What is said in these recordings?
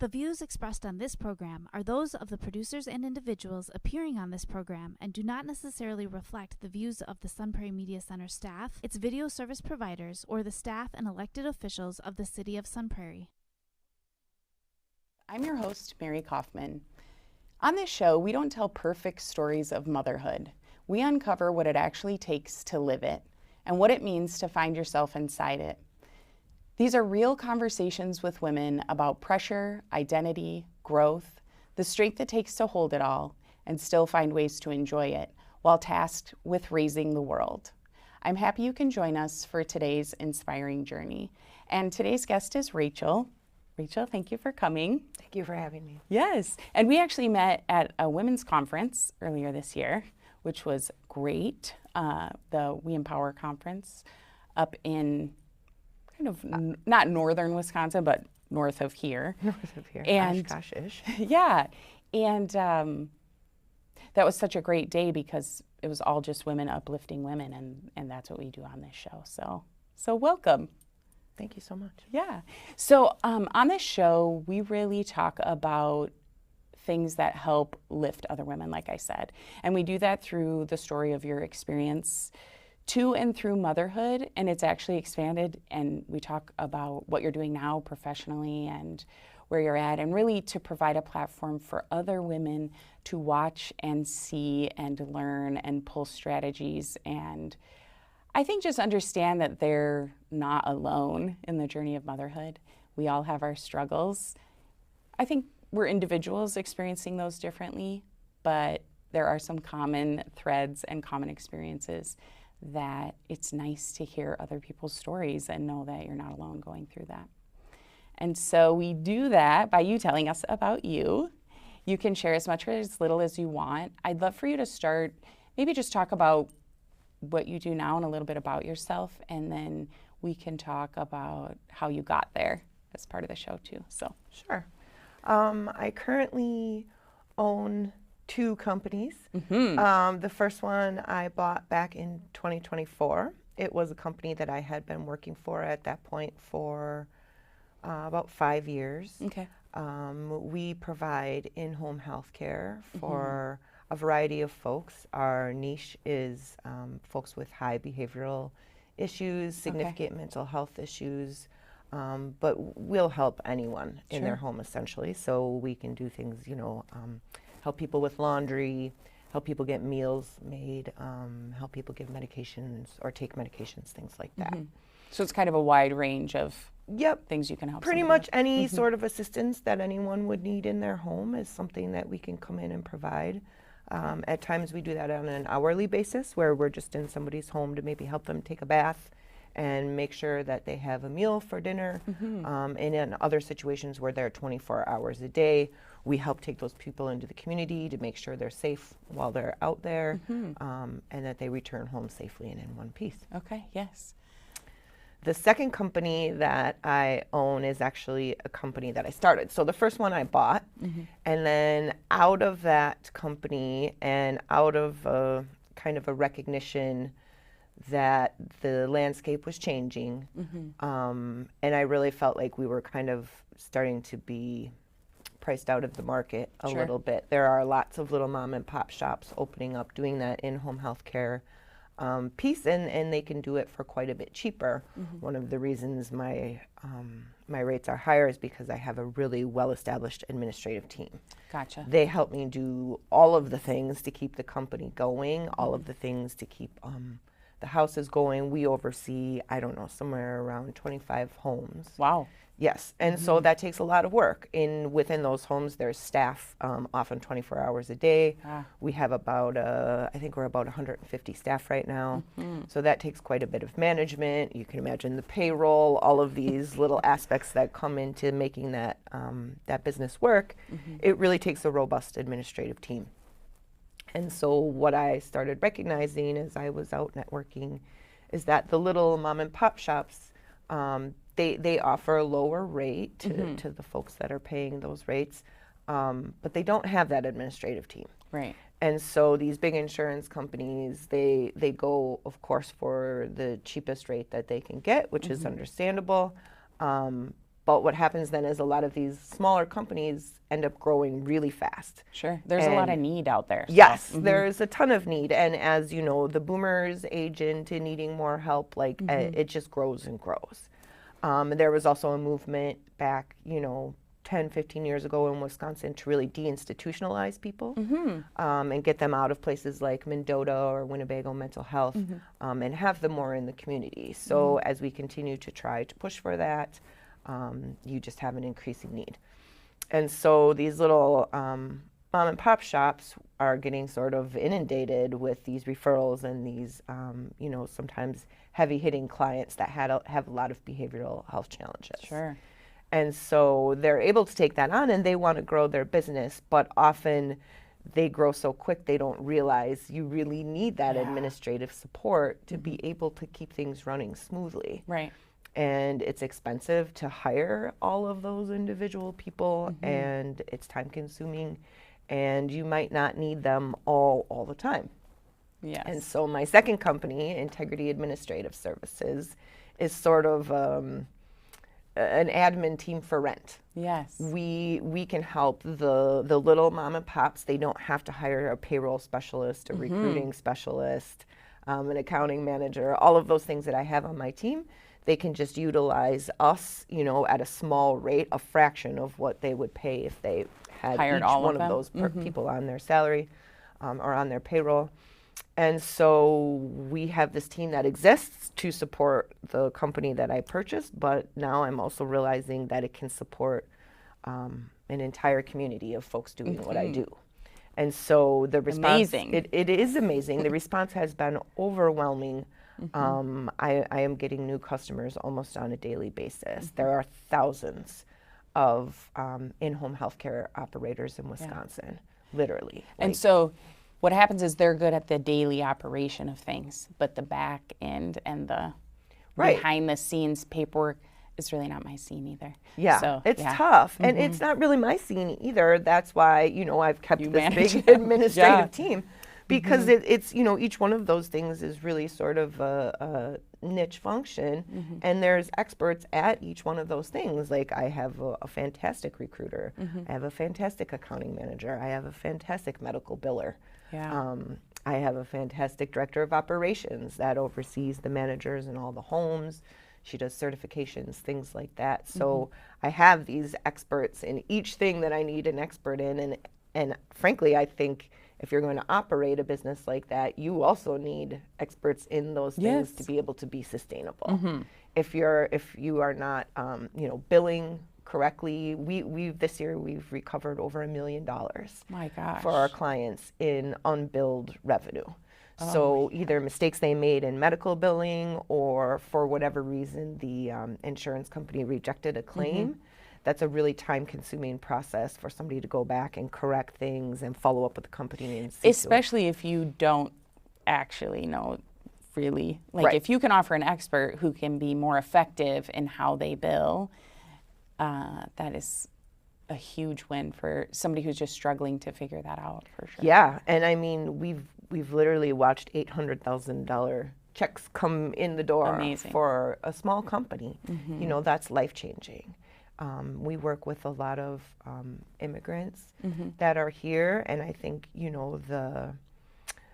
The views expressed on this program are those of the producers and individuals appearing on this program and do not necessarily reflect the views of the Sun Prairie Media Center staff, its video service providers, or the staff and elected officials of the City of Sun Prairie. I'm your host, Mary Kaufman. On this show, we don't tell perfect stories of motherhood. We uncover what it actually takes to live it and what it means to find yourself inside it. These are real conversations with women about pressure, identity, growth, the strength it takes to hold it all and still find ways to enjoy it while tasked with raising the world. I'm happy you can join us for today's inspiring journey. And today's guest is Rachel. Rachel, thank you for coming. Thank you for having me. Yes, and we actually met at a women's conference earlier this year, which was great, the We Empower conference up in kind of not northern Wisconsin, but north of here. North of here, and Oshkosh-ish. Yeah, and that was such a great day because it was all just women uplifting women, and that's what we do on this show. So welcome. Thank you so much. Yeah. So on this show, we really talk about things that help lift other women, like I said. And we do that through the story of your experience to and through motherhood. And it's actually expanded. And we talk about what you're doing now professionally and where you're at, and really to provide a platform for other women to watch and see and learn and pull strategies, and I think just understand that they're not alone in the journey of motherhood. We all have our struggles. I think we're individuals experiencing those differently, but there are some common threads and common experiences that it's nice to hear other people's stories and know that you're not alone going through that. And so we do that by you telling us about you. You can share as much or as little as you want. I'd love for you to start, maybe just talk about what you do now and a little bit about yourself, and then we can talk about how you got there as part of the show too. So Sure. I currently own 2 companies. The first one I bought back in 2024. It was a company that I had been working for at that point for about 5 years. Okay. We provide in-home health care for a variety of folks. Our niche is folks with high behavioral issues, significant mental health issues, but we'll help anyone in their home essentially. So we can do things, help people with laundry, help people get meals made, help people give medications or take medications, things like that. So it's kind of a wide range of Yep. things you can help Pretty somebody much any sort of assistance that anyone would need in their home is something that we can come in and provide. At times we do that on an hourly basis where we're just in somebody's home to maybe help them take a bath and make sure that they have a meal for dinner. And in other situations where they're 24 hours a day, we help take those people into the community to make sure they're safe while they're out there, and that they return home safely and in one piece. Okay, yes. The second company that I own is actually a company that I started. So the first one I bought, and then out of that company and out of kind of a recognition that the landscape was changing, and I really felt like we were kind of starting to be priced out of the market a little bit. There are lots of little mom and pop shops opening up, doing that in-home health care piece, and they can do it for quite a bit cheaper. One of the reasons my rates are higher is because I have a really well-established administrative team. Gotcha. They help me do all of the things to keep the company going, all of the things to keep the houses going. We oversee, I don't know, somewhere around 25 homes. Wow. Yes, and so that takes a lot of work. Within those homes, there's staff often 24 hours a day. We have about, I think we're about 150 staff right now. So that takes quite a bit of management. You can imagine the payroll, all of these little aspects that come into making that, that business work. It really takes a robust administrative team. And so what I started recognizing as I was out networking is that the little mom and pop shops, they offer a lower rate to the folks that are paying those rates, but they don't have that administrative team. Right. And so these big insurance companies, they go, of course, for the cheapest rate that they can get, which is understandable. But what happens then is a lot of these smaller companies end up growing really fast. Sure. There's a lot of need out there. So. Yes, there's a ton of need. And as you know, the boomers age into needing more help, like it just grows and grows. There was also a movement back, 10, 15 years ago in Wisconsin to really deinstitutionalize people and get them out of places like Mendota or Winnebago Mental Health and have them more in the community. So as we continue to try to push for that, you just have an increasing need. And so these little mom and pop shops are getting sort of inundated with these referrals and these, sometimes heavy hitting clients that have a lot of behavioral health challenges. Sure. And so they're able to take that on and they want to grow their business, but often they grow so quick they don't realize you really need that administrative support to be able to keep things running smoothly. Right. And it's expensive to hire all of those individual people and it's time consuming and you might not need them all the time. Yes. And so my second company, Integrity Administrative Services, is sort of an admin team for rent. Yes. We can help the little mom and pops. They don't have to hire a payroll specialist, a recruiting specialist, an accounting manager, all of those things that I have on my team. They can just utilize us, at a small rate, a fraction of what they would pay if they had Hired each all one of of them? those people on their salary or on their payroll. And so we have this team that exists to support the company that I purchased, but now I'm also realizing that it can support an entire community of folks doing what I do. And so the response, it is amazing. The response has been overwhelming. I am getting new customers almost on a daily basis. There are thousands of in-home healthcare operators in Wisconsin, literally. And so what happens is they're good at the daily operation of things, but the back end and the behind the scenes paperwork is really not my scene either. Yeah, so, it's tough. And it's not really my scene either. That's why, I've kept this big administrative team. Because it's, each one of those things is really sort of a niche function. And there's experts at each one of those things. Like I have a fantastic recruiter. I have a fantastic accounting manager. I have a fantastic medical biller. Yeah. I have a fantastic director of operations that oversees the managers in all the homes. She does certifications, things like that. So I have these experts in each thing that I need an expert in. And frankly, I think if you're going to operate a business like that, you also need experts in those things to be able to be sustainable. If you are not, billing correctly, this year we've recovered over $1 million. My gosh. For our clients in unbilled revenue. So either mistakes they made in medical billing or for whatever reason the insurance company rejected a claim. That's a really time-consuming process for somebody to go back and correct things and follow up with the company. And especially if you don't actually know really. Like if you can offer an expert who can be more effective in how they bill, that is a huge win for somebody who's just struggling to figure that out, for sure. Yeah, and I mean, we've literally watched $800,000 checks come in the door for a small company. That's life-changing. We work with a lot of immigrants that are here, and I think,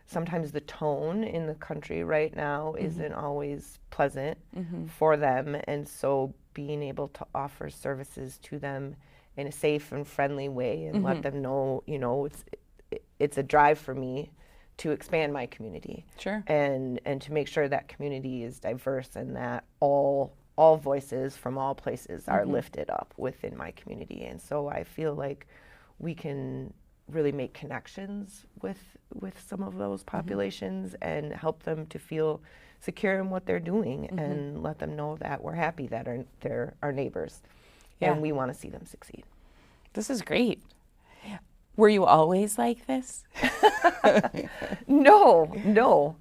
sometimes the tone in the country right now isn't always pleasant for them, and so being able to offer services to them in a safe and friendly way and let them know, it's a drive for me to expand my community. Sure. And to make sure that community is diverse and that all voices from all places are lifted up within my community. And so I feel like we can really make connections with some of those populations and help them to feel secure in what they're doing and let them know that we're happy that they're our neighbors and we want to see them succeed. This is great. Were you always like this? No.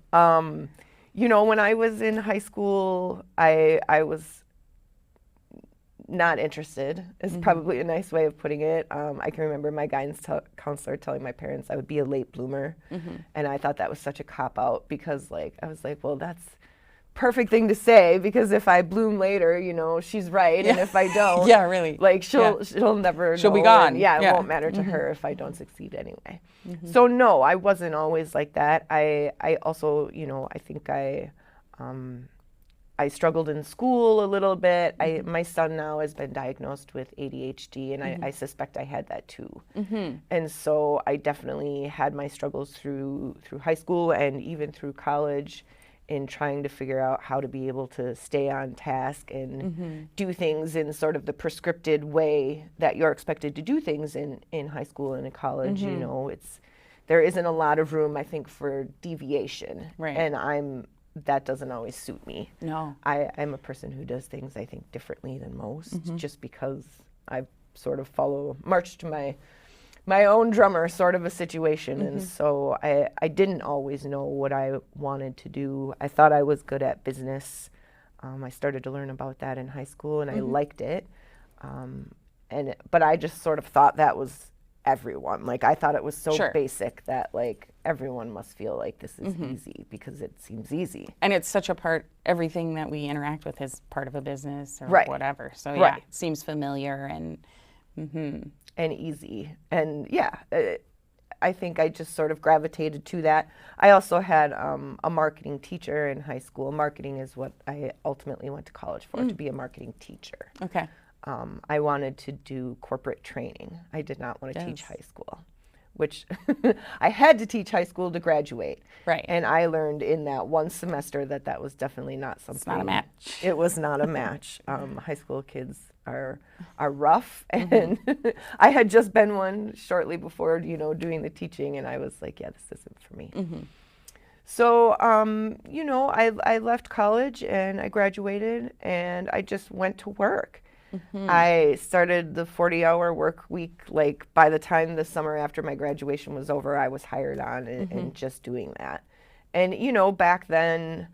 When I was in high school, I was not interested, is probably a nice way of putting it. I can remember my guidance counselor telling my parents I would be a late bloomer. And I thought that was such a cop-out because I was like, well, that's perfect thing to say, because if I bloom later, you know, she's right. And if I don't, yeah, really, like she'll never she'll know, be gone. and it won't matter to her if I don't succeed anyway. So no, I wasn't always like that. I also, you know, I think I struggled in school a little bit. My son now has been diagnosed with ADHD, and I suspect I had that too. And so I definitely had my struggles through high school and even through college, in trying to figure out how to be able to stay on task and do things in sort of the prescripted way that you're expected to do things in high school and in college. You know, there isn't a lot of room, I think, for deviation. Right. And that doesn't always suit me. No. I'm a person who does things, I think, differently than most, just because I sort of march to my own drummer sort of a situation. And so I didn't always know what I wanted to do. I thought I was good at business. I started to learn about that in high school, and I liked it. But I just sort of thought that was everyone. Like, I thought it was so basic that, like, everyone must feel like this is easy, because it seems easy. And it's such a part, everything that we interact with is part of a business or whatever. So yeah, it seems familiar and and easy. And I think I just sort of gravitated to that. I also had a marketing teacher in high school. Marketing is what I ultimately went to college for, to be a marketing teacher. Okay. I wanted to do corporate training. I did not want to teach high school, which I had to teach high school to graduate. Right. And I learned in that one semester that was definitely not something. It's not a match. It was not a match. High school kids are rough, and I had just been one shortly before, you know, doing the teaching, and I was like, yeah, this isn't for me. So, you know, I left college and I graduated, and I just went to work. I started the 40-hour work week. Like, by the time the summer after my graduation was over, I was hired on and just doing that. And, you know, back then,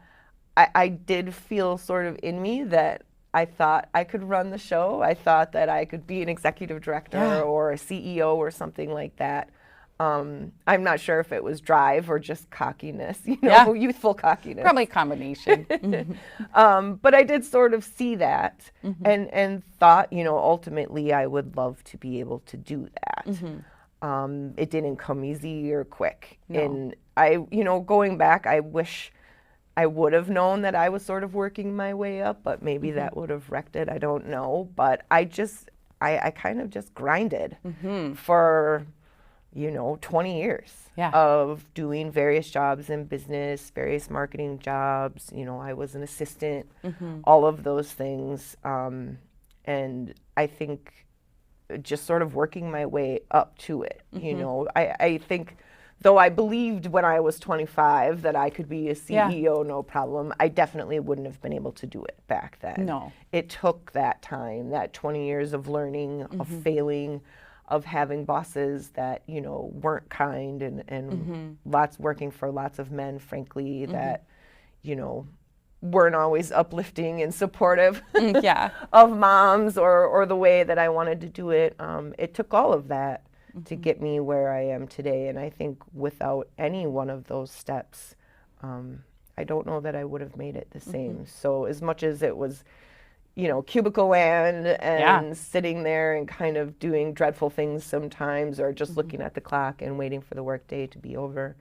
I did feel sort of in me that I thought I could run the show. I thought that I could be an executive director or a CEO or something like that. I'm not sure if it was drive or just cockiness, you know, youthful cockiness. Probably a combination. But I did sort of see that and thought, you know, ultimately I would love to be able to do that. It didn't come easy or quick. No. And you know, going back, I wish I would have known that I was sort of working my way up, but maybe that would have wrecked it. I don't know. But I kind of just grinded for, you know, 20 years of doing various jobs in business, various marketing jobs. You know, I was an assistant, all of those things. And I think just sort of working my way up to it, you know, I think, though I believed when I was 25 that I could be a CEO, no problem, I definitely wouldn't have been able to do it back then. No. It took that time, that 20 years of learning, of failing, of having bosses that, you know, weren't kind, and working for lots of men, frankly, that, you know, weren't always uplifting and supportive of moms or the way that I wanted to do it. It took all of that to get me where I am today. And I think without any one of those steps, I don't know that I would have made it the same. So as much as it was, you know, cubicle land and sitting there and kind of doing dreadful things sometimes, or just looking at the clock and waiting for the workday to be over,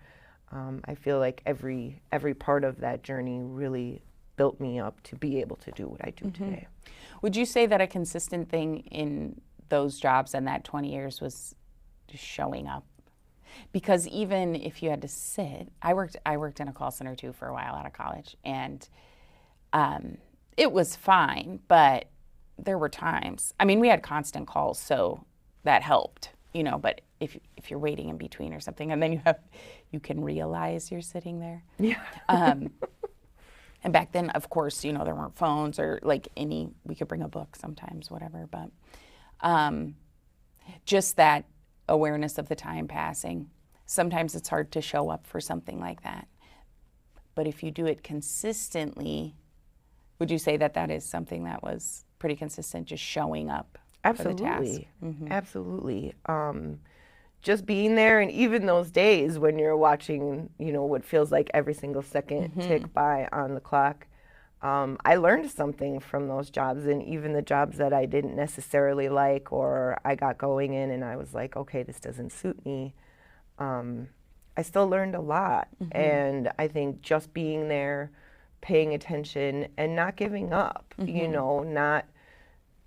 I feel like every part of that journey really built me up to be able to do what I do today. Would you say that a consistent thing in those jobs and that 20 years was just showing up? Because even if you had to sit, I worked in a call center too for a while out of college, and it was fine, but there were times, I mean, we had constant calls, so that helped, you know, but if you're waiting in between or something, and then you can realize you're sitting there. Yeah. And back then, of course, you know, there weren't phones or like we could bring a book sometimes, whatever, but just that awareness of the time passing. Sometimes it's hard to show up for something like that. But if you do it consistently, would you say that that is something that was pretty consistent, just showing up for the task? Absolutely. Just being there, and even those days when you're watching, you know, what feels like every single second tick by on the clock, I learned something from those jobs, and even the jobs that I didn't necessarily like, or I got going in and I was like, okay, this doesn't suit me. I still learned a lot. And I think just being there, paying attention, and not giving up,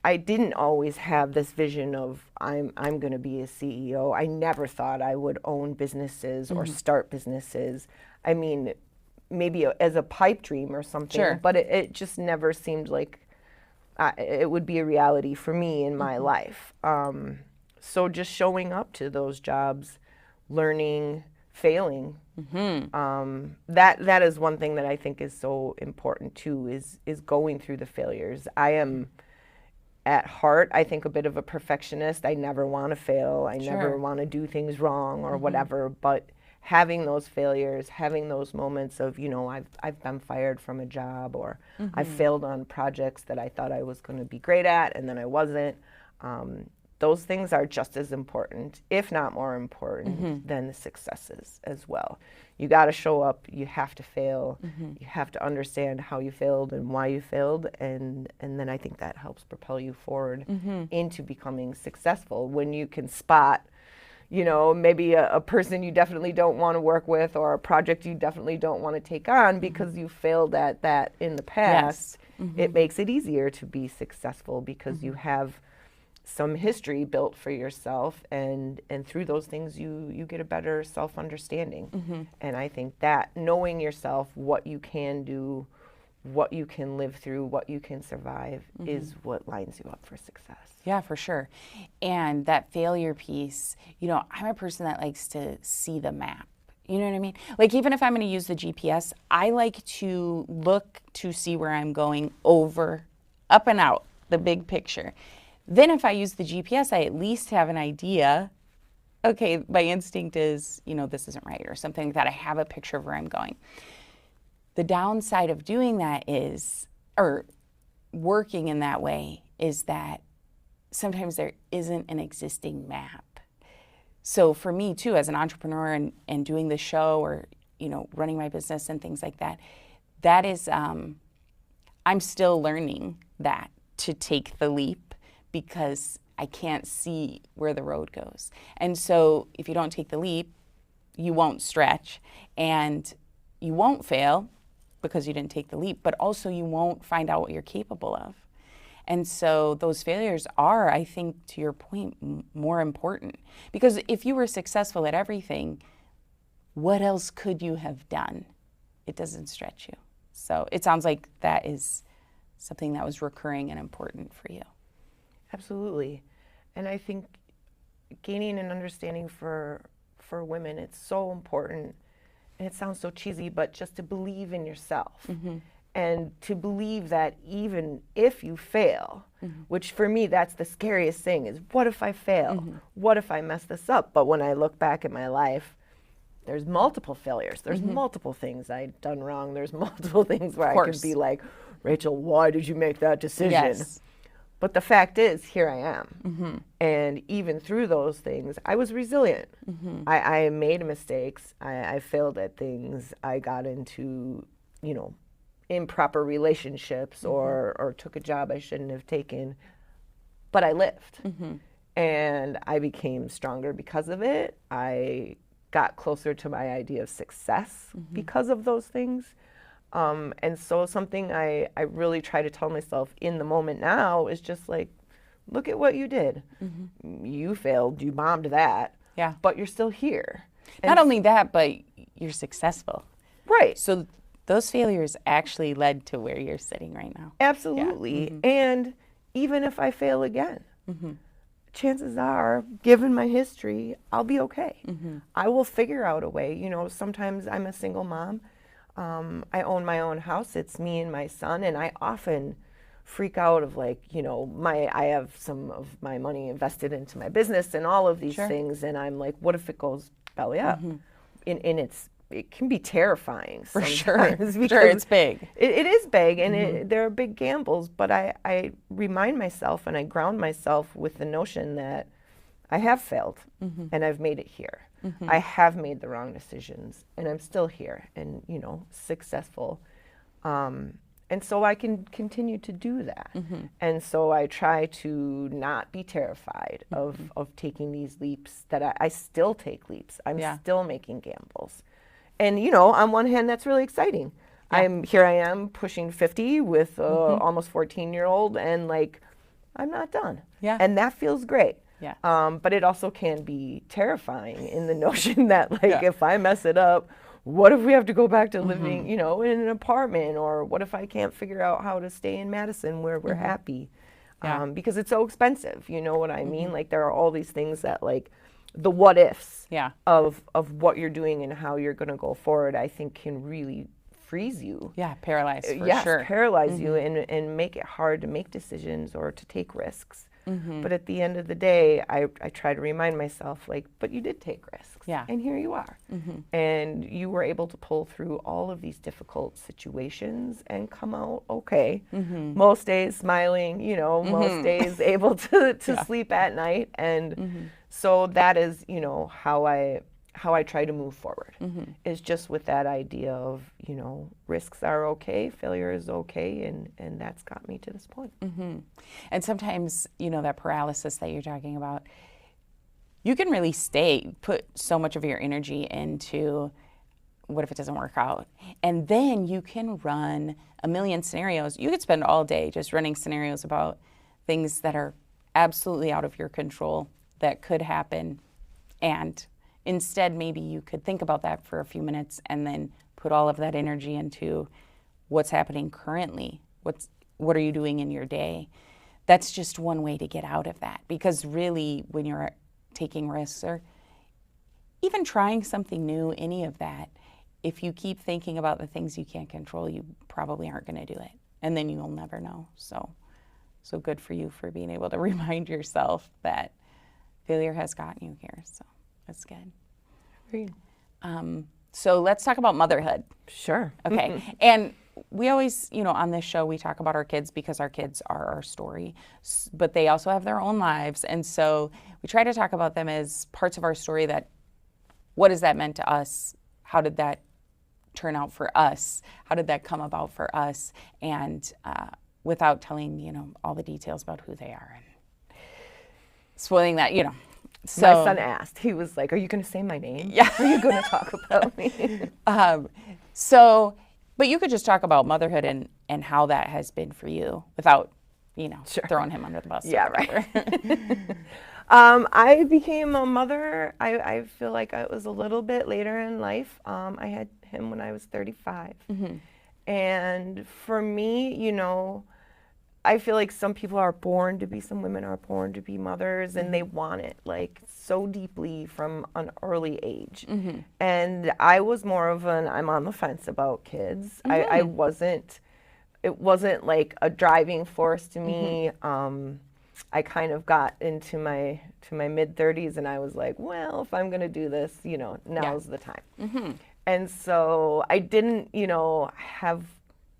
I didn't always have this vision of I'm going to be a CEO. I never thought I would own businesses or start businesses. I mean, maybe as a pipe dream or something, but it just never seemed like it would be a reality for me in my life. So just showing up to those jobs, learning, failing, that is one thing that I think is so important too, is going through the failures. I am at heart, I think, a bit of a perfectionist. I never want to fail. I never want to do things wrong or whatever, but having those failures, having those moments of, I've been fired from a job, or I failed on projects that I thought I was going to be great at and then I wasn't. Those things are just as important, if not more important, than the successes as well. You got to show up, you have to fail, you have to understand how you failed and why you failed, and then I think that helps propel you forward into becoming successful. When you can spot, maybe a person you definitely don't want to work with, or a project you definitely don't want to take on because you failed at that in the past, it makes it easier to be successful because you have some history built for yourself, and through those things you get a better self-understanding. And I think that knowing yourself, what you can do, what you can live through, what you can survive, is what lines you up for success. Yeah, for sure. And that failure piece, I'm a person that likes to see the map. You know what I mean? Like, even if I'm going to use the GPS, I like to look to see where I'm going over, up and out, the big picture. Then if I use the GPS, I at least have an idea. Okay, my instinct is, this isn't right, or something like that. I have a picture of where I'm going. The downside of doing that is, or working in that way, is that sometimes there isn't an existing map. So for me too, as an entrepreneur and doing the show, or, running my business and things like that, that is, I'm still learning that, to take the leap, because I can't see where the road goes. And so if you don't take the leap, you won't stretch, and you won't fail because you didn't take the leap, but also you won't find out what you're capable of. And so those failures are, I think, to your point, more important. Because if you were successful at everything, what else could you have done? It doesn't stretch you. So it sounds like that is something that was recurring and important for you. Absolutely. And I think gaining an understanding for women, it's so important. And it sounds so cheesy, but just to believe in yourself. And to believe that even if you fail, which for me, that's the scariest thing, is what if I fail? What if I mess this up? But when I look back at my life, there's multiple failures. There's multiple things I've done wrong. There's multiple things where I could be like, Rachel, why did you make that decision? Yes. But the fact is, here I am. And even through those things, I was resilient. I made mistakes. I failed at things. I got into, improper relationships, or took a job I shouldn't have taken. But I lived. And I became stronger because of it. I got closer to my idea of success because of those things. And so something I really try to tell myself in the moment now is just like, look at what you did. You failed, you bombed that, but you're still here. Not only that, but you're successful. Right. So those failures actually led to where you're sitting right now. Absolutely. And even if I fail again, chances are, given my history, I'll be okay. I will figure out a way. Sometimes I'm a single mom. I own my own house. It's me and my son, and I often freak out of I have some of my money invested into my business and all of these things, and I'm like, what if it goes belly up? And it can be terrifying for sure. Because it's big. It is big, and there are big gambles. But I remind myself and I ground myself with the notion that I have failed, and I've made it here. I have made the wrong decisions, and I'm still here and, successful. And And so I can continue to do that. And so I try to not be terrified of taking these leaps that I still take leaps. I'm still making gambles. And, you know, on one hand, that's really exciting. Here I am pushing 50 with almost 14-year-old, and like, I'm not done. Yeah. And that feels great. Yeah. But it also can be terrifying in the notion that, like, if I mess it up, what if we have to go back to living, you know, in an apartment? Or what if I can't figure out how to stay in Madison where we're happy? Because it's so expensive. You know what I mean? Like, there are all these things that, like, the what ifs of what you're doing and how you're going to go forward, I think can really freeze you. Yeah, paralyze for Yes, sure. paralyze you and make it hard to make decisions or to take risks. But at the end of the day, I try to remind myself, like, but you did take risks. Yeah. And here you are. And you were able to pull through all of these difficult situations and come out okay. Most days smiling, you know, most days able to sleep at night. And so that is, you know, how I try to move forward, is just with that idea of, you know, risks are okay, failure is okay, and that's got me to this point. And sometimes, you know, that paralysis that you're talking about, you can really put so much of your energy into what if it doesn't work out? And then you can run a million scenarios. You could spend all day just running scenarios about things that are absolutely out of your control that could happen. And instead, maybe you could think about that for a few minutes and then put all of that energy into what's happening currently. What are you doing in your day? That's just one way to get out of that. Because really, when you're taking risks or even trying something new, any of that, if you keep thinking about the things you can't control, you probably aren't going to do it. And then you'll never know. So good for you for being able to remind yourself that failure has gotten you here. So that's good. Agreed. So let's talk about motherhood. Sure. Okay. And we always, you know, on this show, we talk about our kids because our kids are our story, but they also have their own lives. And so we try to talk about them as parts of our story that, what has that meant to us? How did that turn out for us? How did that come about for us? And without telling, you know, all the details about who they are and spoiling that, you know. So, my son asked, he was like, are you going to say my name? Yeah. Are you going to talk about me? But you could just talk about motherhood and how that has been for you without, you know, throwing him under the bus. Yeah, right. I became a mother, I feel like it was a little bit later in life. I had him when I was 35. And for me, you know, I feel like some women are born to be mothers, and they want it like so deeply from an early age. And I was more of I'm on the fence about kids. It wasn't like a driving force to me. I kind of got into my mid-30s, and I was like, well, if I'm going to do this, you know, now's the time. And so I didn't, you know, have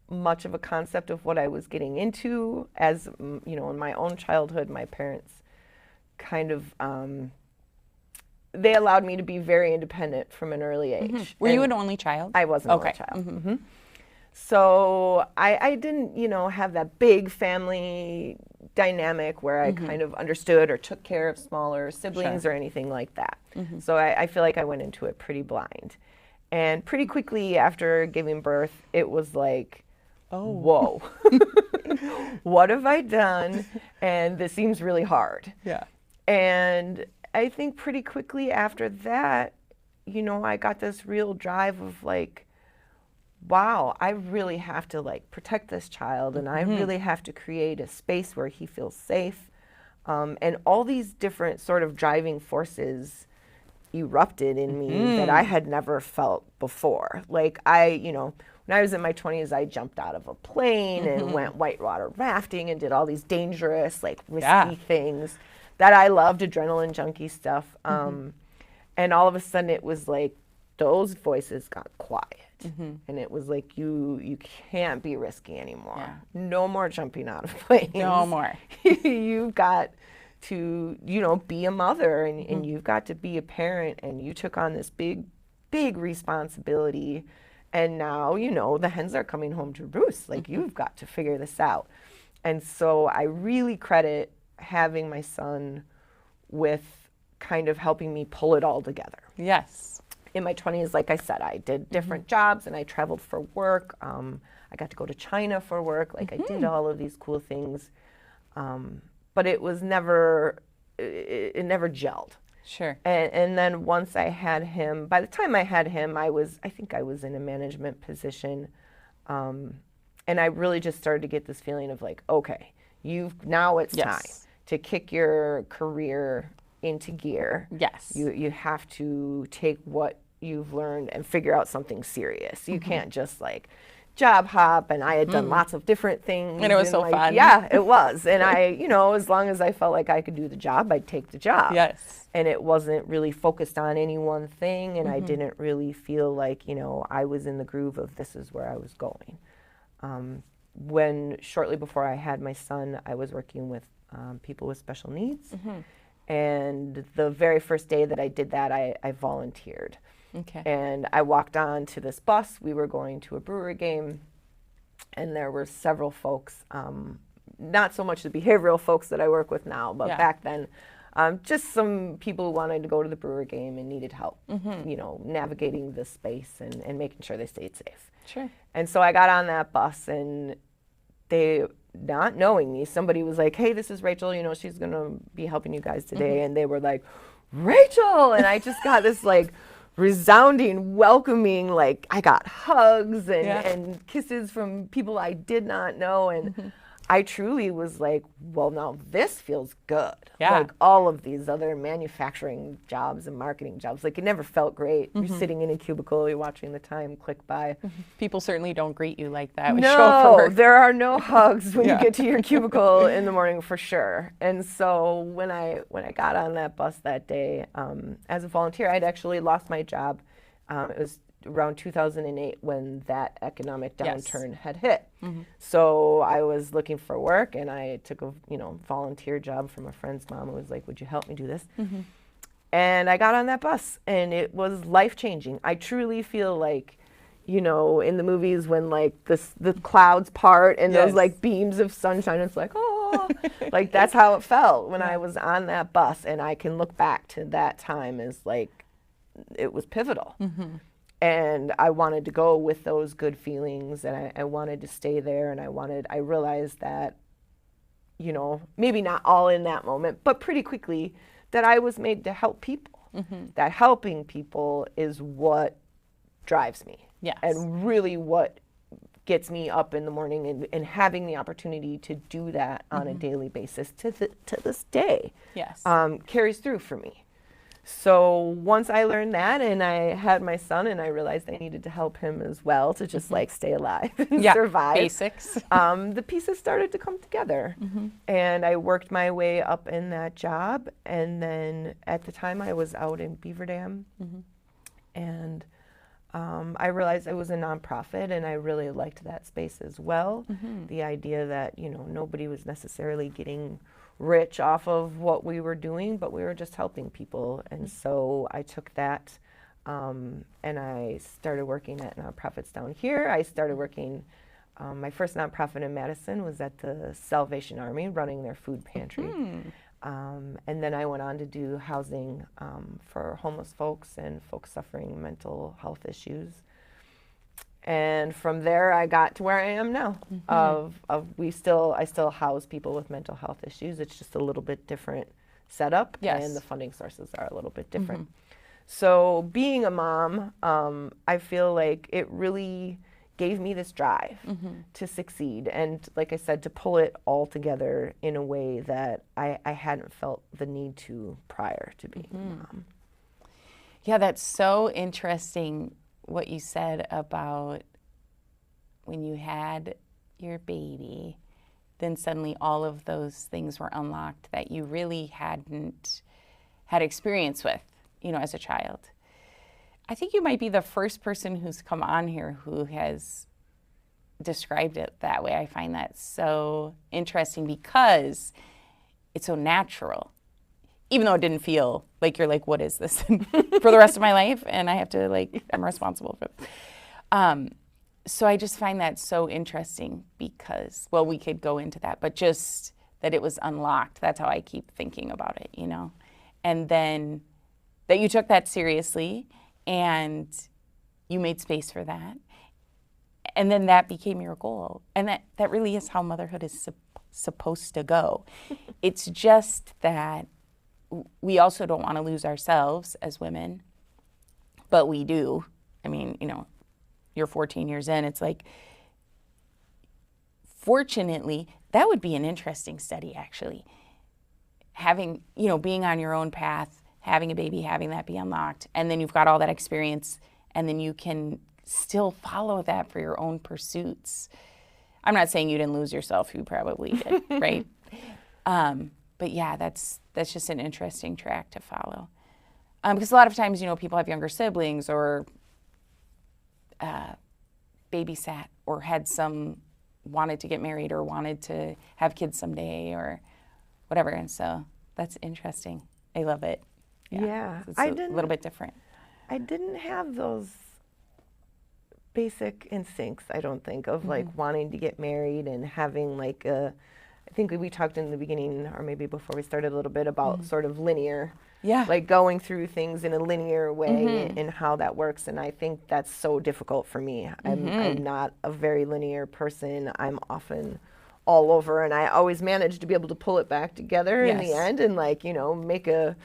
much of a concept of what I was getting into. As you know, in my own childhood, my parents kind of they allowed me to be very independent from an early age. Were you an only child? I was an only child. So I didn't, you know, have that big family dynamic where I kind of understood or took care of smaller siblings or anything like that. So I feel like I went into it pretty blind. And pretty quickly after giving birth, it was like, whoa, what have I done? And this seems really hard. Yeah. And I think pretty quickly after that, you know, I got this real drive of like, wow, I really have to like protect this child, and I really have to create a space where he feels safe. And all these different sort of driving forces erupted in me that I had never felt before. Like you know, when I was in my 20s, I jumped out of a plane and went whitewater rafting and did all these dangerous, like risky things that I loved, adrenaline junkie stuff. And all of a sudden it was like those voices got quiet. And it was like, you can't be risky anymore. Yeah. No more jumping out of planes. No more. You've got to, you know, be a mother, and you've got to be a parent, and you took on this big responsibility. And now, the hens are coming home to roost. Like, you've got to figure this out. And so I really credit having my son with kind of helping me pull it all together. Yes. In my 20s, like I said, I did different jobs and I traveled for work. I got to go to China for work. Like, I did all of these cool things. But it was never, it never gelled. Sure. And then once I had him, by the time I had him, I think I was in a management position. And I really just started to get this feeling of like, okay, now it's time to kick your career into gear. Yes. You have to take what you've learned and figure out something serious. You can't just like job hop. And I had done lots of different things. And it was so fun. Yeah, it was. And I, as long as I felt like I could do the job, I'd take the job. Yes. And it wasn't really focused on any one thing. And I didn't really feel like, I was in the groove of this is where I was going. When shortly before I had my son, I was working with people with special needs. And the very first day that I did that, I volunteered. Okay. And I walked on to this bus. We were going to a brewer game, and there were several folks, not so much the behavioral folks that I work with now, but back then, just some people who wanted to go to the brewer game and needed help, navigating the space and making sure they stayed safe. Sure. And so I got on that bus, and they, not knowing me, somebody was like, hey, this is Rachel, she's going to be helping you guys today. And they were like, Rachel! And I just got this like resounding, welcoming, like I got hugs and kisses from people I did not know. And I truly was like, well, now this feels good. Yeah. Like all of these other manufacturing jobs and marketing jobs, like it never felt great. You're sitting in a cubicle, you're watching the time click by. People certainly don't greet you like that when you show up for work. There are no hugs when you get to your cubicle in the morning for sure. And so when I got on that bus that day, as a volunteer, I'd actually lost my job. It was around 2008 when that economic downturn had hit. So I was looking for work, and I took a volunteer job from a friend's mom who was like, would you help me do this? And I got on that bus, and it was life-changing. I truly feel like, in the movies when like the clouds part and those like beams of sunshine, it's like, oh, like that's how it felt when I was on that bus. And I can look back to that time as like, it was pivotal. And I wanted to go with those good feelings, and I wanted to stay there, and I realized that, maybe not all in that moment, but pretty quickly, that I was made to help people. That helping people is what drives me. Yes. And really what gets me up in the morning, and having the opportunity to do that on a daily basis to this day carries through for me. So once I learned that, and I had my son, and I realized I needed to help him as well to just like stay alive and survive. Basics. The pieces started to come together. And I worked my way up in that job. And then at the time I was out in Beaver Dam. And I realized it was a nonprofit, and I really liked that space as well. The idea that, nobody was necessarily getting rich off of what we were doing, but we were just helping people. And so I took that and I started working at nonprofits down here. I started working, my first nonprofit in Madison was at the Salvation Army, running their food pantry. And then I went on to do housing for homeless folks and folks suffering mental health issues. And from there, I got to where I am now. I still house people with mental health issues. It's just a little bit different setup, and the funding sources are a little bit different. So being a mom, I feel like it really gave me this drive to succeed, and like I said, to pull it all together in a way that I hadn't felt the need to prior to being a mom. Yeah, that's so interesting what you said about when you had your baby, then suddenly all of those things were unlocked that you really hadn't had experience with, as a child. I think you might be the first person who's come on here who has described it that way. I find that so interesting because it's so natural. Even though it didn't feel like you're like, what is this for the rest of my life? And I have to I'm responsible for it. So I just find that so interesting because, well, we could go into that, but just that it was unlocked. That's how I keep thinking about it, you know? And then that you took that seriously and you made space for that. And then that became your goal. And that really is how motherhood is supposed to go. It's just that we also don't want to lose ourselves as women, but we do. I mean, you know, you're 14 years in, it's like, fortunately, that would be an interesting study, actually. Having, you know, being on your own path, having a baby, having that be unlocked, and then you've got all that experience, and then you can still follow that for your own pursuits. I'm not saying you didn't lose yourself, you probably did, right? But yeah, that's just an interesting track to follow. Because a lot of times, you know, people have younger siblings or babysat or wanted to get married or wanted to have kids someday or whatever. And so that's interesting. I love it. Yeah. It's a little bit different. I didn't have those basic instincts, I don't think, of like wanting to get married and having like I think we talked in the beginning or maybe before we started a little bit about sort of linear. Yeah. Like going through things in a linear way and how that works. And I think that's so difficult for me. I'm not a very linear person. I'm often all over, and I always manage to be able to pull it back together in the end and, like, you know, make a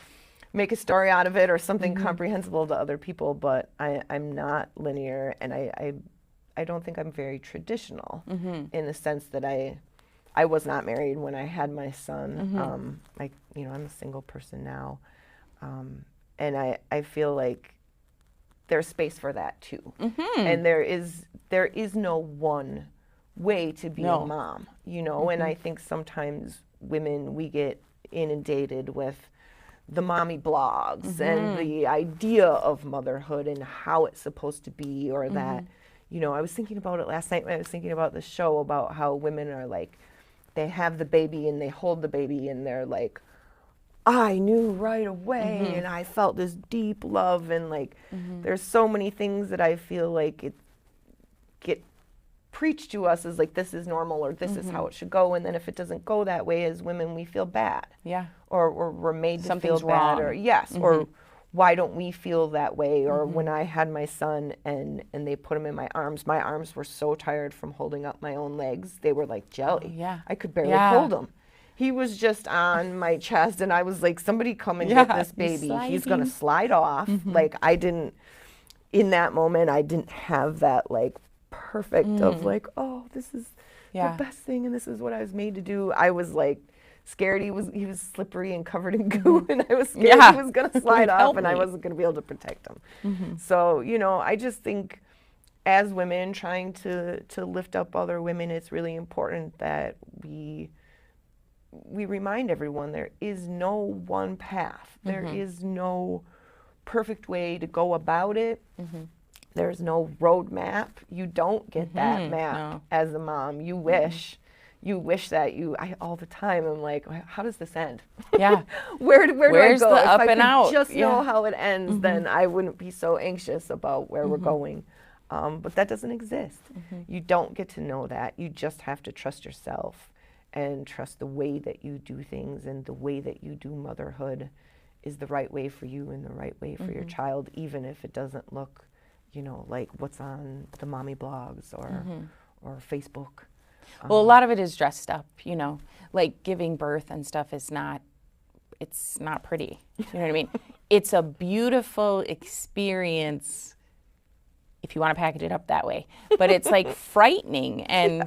story out of it or something comprehensible to other people. But I'm not linear, and I don't think I'm very traditional in the sense that I was not married when I had my son. You know, I'm a single person now. And I feel like there's space for that too. And there is no one way to be a mom, you know, and I think sometimes women, we get inundated with the mommy blogs and the idea of motherhood and how it's supposed to be, or that, you know, I was thinking about it last night when I was thinking about the show about how women are like, they have the baby and they hold the baby and they're like, I knew right away and I felt this deep love, and like there's so many things that I feel like it get preached to us as like this is normal or this is how it should go, and then if it doesn't go that way as women we feel bad. Yeah. Or we're made to Something's feel bad wrong. or or why don't we feel that way? Or when I had my son and they put him in my arms were so tired from holding up my own legs. They were like jelly. Yeah. I could barely hold him. He was just on my chest, and I was like, somebody come and get this baby. He's going to slide off. Like, in that moment, I didn't have that, like, perfect of, like, oh, this is the best thing, and this is what I was made to do. I was, like, scared. He was slippery and covered in goo, and I was scared he was going to slide off, and I wasn't going to be able to protect him. So, you know, I just think as women trying to lift up other women, it's really important that we remind everyone there is no one path. There is no perfect way to go about it. There's no roadmap. You don't get that map as a mom. You wish that all the time I'm like, how does this end? Yeah. Where's do I go? The if up I and could out? just know how it ends, then I wouldn't be so anxious about where we're going. But that doesn't exist. You don't get to know that. You just have to trust yourself and trust the way that you do things, and the way that you do motherhood is the right way for you and the right way for your child, even if it doesn't look, you know, like what's on the mommy blogs or Facebook. Well, a lot of it is dressed up, you know, like giving birth and stuff it's not pretty. You know what I mean? It's a beautiful experience if you want to package it up that way, but it's like frightening. And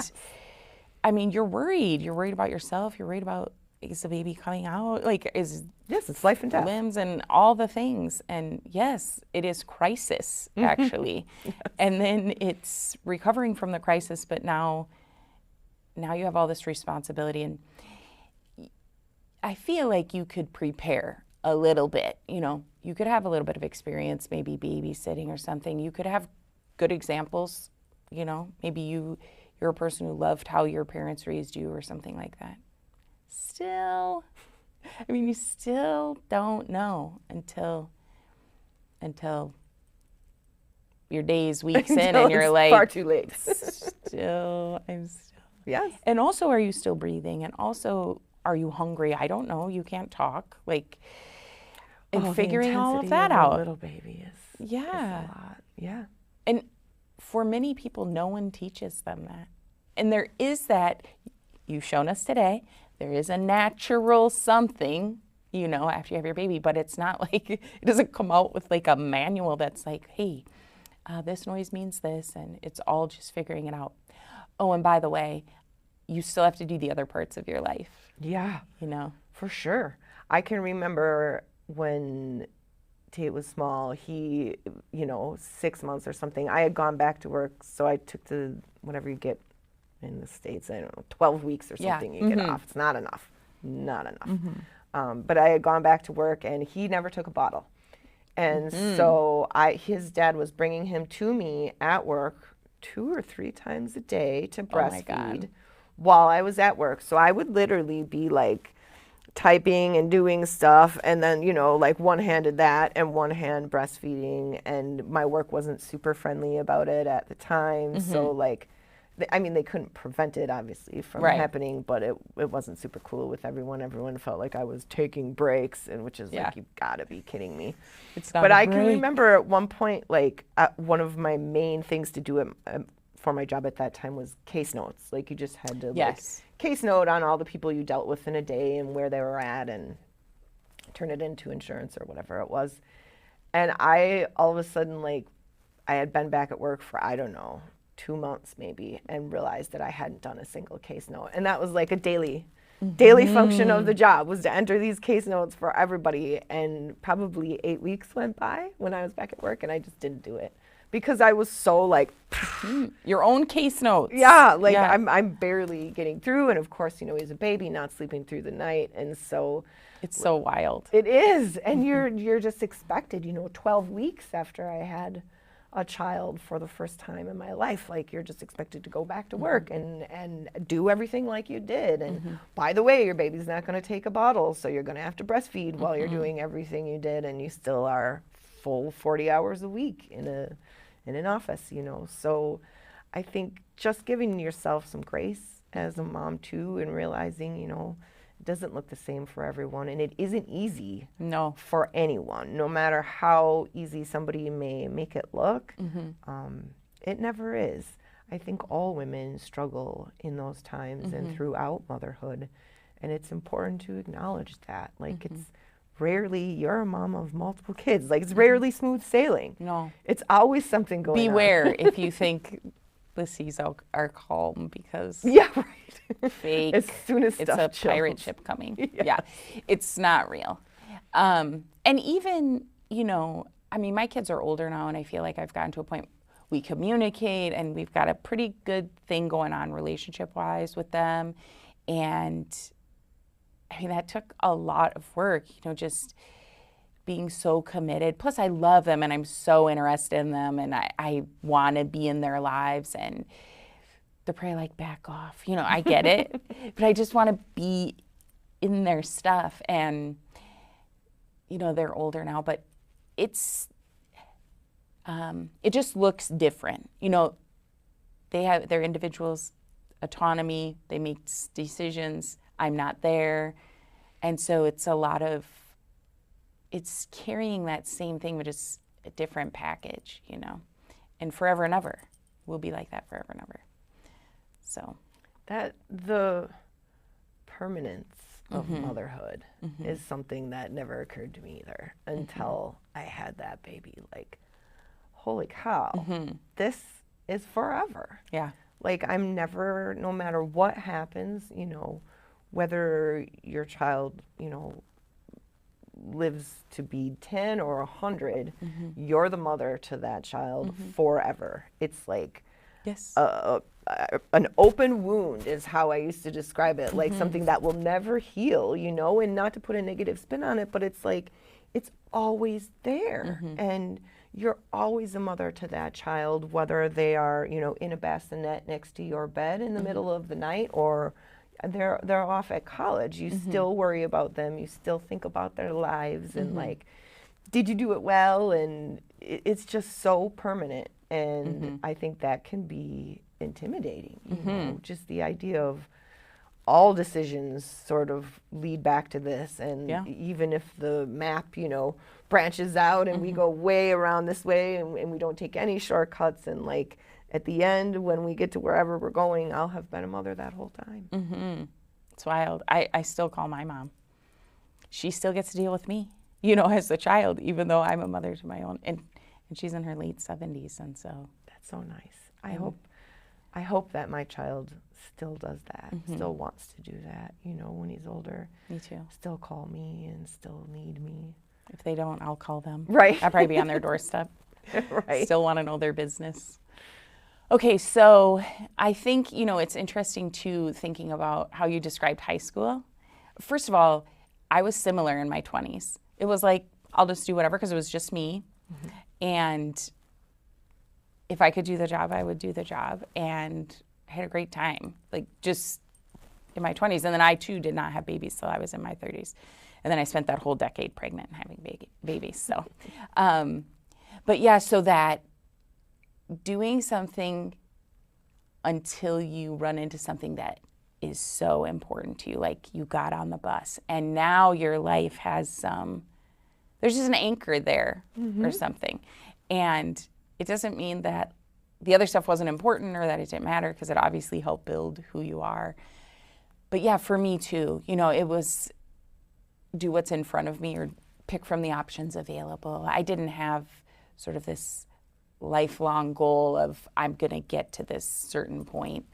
I mean, you're worried about yourself. You're worried about, is the baby coming out? Like, yes, it's life and death. Limbs and all the things. And yes, it is crisis, actually. And then it's recovering from the crisis, but now you have all this responsibility. And I feel like you could prepare a little bit, you know. You could have a little bit of experience, maybe babysitting or something. You could have good examples, you know. Maybe you're a person who loved how your parents raised you or something like that. Still, I mean, you still don't know until your days, weeks in, Until and you're it's like, far too late. I'm still. Yes. And also, are you still breathing? And also, are you hungry? I don't know. You can't talk. Like, and figuring all of that out. A little baby is Yeah. a lot. Yeah. And for many people, no one teaches them that. And there is that, you've shown us today, there is a natural something, you know, after you have your baby, but it's not like, it doesn't come out with like a manual that's like, hey, this noise means this, and it's all just figuring it out. Oh, and by the way, you still have to do the other parts of your life. Yeah. You know? For sure. I can remember when Tate was small, he, 6 months or something, I had gone back to work, so I took the, whatever you get in the States, I don't know, 12 weeks or something you get off. It's not enough. Not enough. But I had gone back to work, and he never took a bottle. And so his dad was bringing him to me at work 2 or 3 times a day to breastfeed while I was at work. So I would literally be like typing and doing stuff, and then, like one-handed that and one hand breastfeeding, and my work wasn't super friendly about it at the time. So like, they couldn't prevent it, obviously, from happening, but it wasn't super cool with everyone. Everyone felt like I was taking breaks, and which is like, you've got to be kidding me. It's not but a I break. can remember at one point, like, one of my main things to do for my job at that time was case notes. Like, you just had to like case note on all the people you dealt with in a day and where they were at, and turn it into insurance or whatever it was. And I, all of a sudden, like, I had been back at work for, I don't know, 2 months maybe, and realized that I hadn't done a single case note. And that was like a daily function of the job, was to enter these case notes for everybody. And probably 8 weeks went by when I was back at work, and I just didn't do it because I was so like, your own case notes. I'm barely getting through. And of course, he's a baby, not sleeping through the night. And so it's so wild. It is. And you're just expected, 12 weeks after I had a child for the first time in my life, like, you're just expected to go back to work and do everything like you did. And by the way, your baby's not going to take a bottle, so you're going to have to breastfeed while you're doing everything you did, and you still are full 40 hours a week in an office, So I think just giving yourself some grace as a mom too, and realizing, it doesn't look the same for everyone, and it isn't easy for anyone, no matter how easy somebody may make it look. It never is. I think all women struggle in those times and throughout motherhood, and it's important to acknowledge that. Like, it's rarely you're a mom of multiple kids. Like, it's rarely smooth sailing. No. It's always something going on. Beware if you think the seas are calm, because fake. As soon as it's stuff a pirate ship coming. It's not real. And even, my kids are older now, and I feel like I've gotten to a point we communicate, and we've got a pretty good thing going on relationship-wise with them. And that took a lot of work, just being so committed. Plus, I love them, and I'm so interested in them, and I want to be in their lives. And they're probably like, back off. I get it. But I just want to be in their stuff. And, they're older now, but it just looks different. They have their individuals' autonomy. They make decisions. I'm not there. And so it's it's carrying that same thing, but just a different package, and forever and ever. We'll be like that forever and ever. So that the permanence of motherhood is something that never occurred to me either until I had that baby. Like, holy cow, this is forever. Yeah. Like, I'm never, no matter what happens, whether your child, lives to be 10 or 100, you're the mother to that child forever. It's like an open wound is how I used to describe it, like something that will never heal, and not to put a negative spin on it, but it's like, it's always there. And you're always a mother to that child, whether they are, in a bassinet next to your bed in the middle of the night, or they're off at college. You still worry about them. You still think about their lives, and like, did you do it well? And it's just so permanent And I think that can be intimidating, you know, just the idea of all decisions sort of lead back to this. And even if the map, you know, branches out and we go way around this way and we don't take any shortcuts, and like at the end, when we get to wherever we're going, I'll have been a mother that whole time. It's wild. I still call my mom. She still gets to deal with me, you know, as a child, even though I'm a mother to my own. And she's in her late 70s, and so. That's so nice. I hope that my child still does that, still wants to do that, you know, when he's older. Me too. Still call me and still need me. If they don't, I'll call them. Right. I'll probably be on their doorstep. Right. Still want to know their business. Okay, so I think, you know, it's interesting too, thinking about how you described high school. First of all, I was similar in my 20s. It was like, I'll just do whatever because it was just me. And if I could do the job, I would do the job. And I had a great time, like just in my 20s. And then I too did not have babies till I was in my 30s. And then I spent that whole decade pregnant and having babies. So, but yeah, so that doing something until you run into something that is so important to you, like you got on the bus and now your life has there's just an anchor there or something. And it doesn't mean that the other stuff wasn't important or that it didn't matter, because it obviously helped build who you are. But yeah, for me too, you know, it was do what's in front of me or pick from the options available. I didn't have sort of this lifelong goal of I'm going to get to this certain point.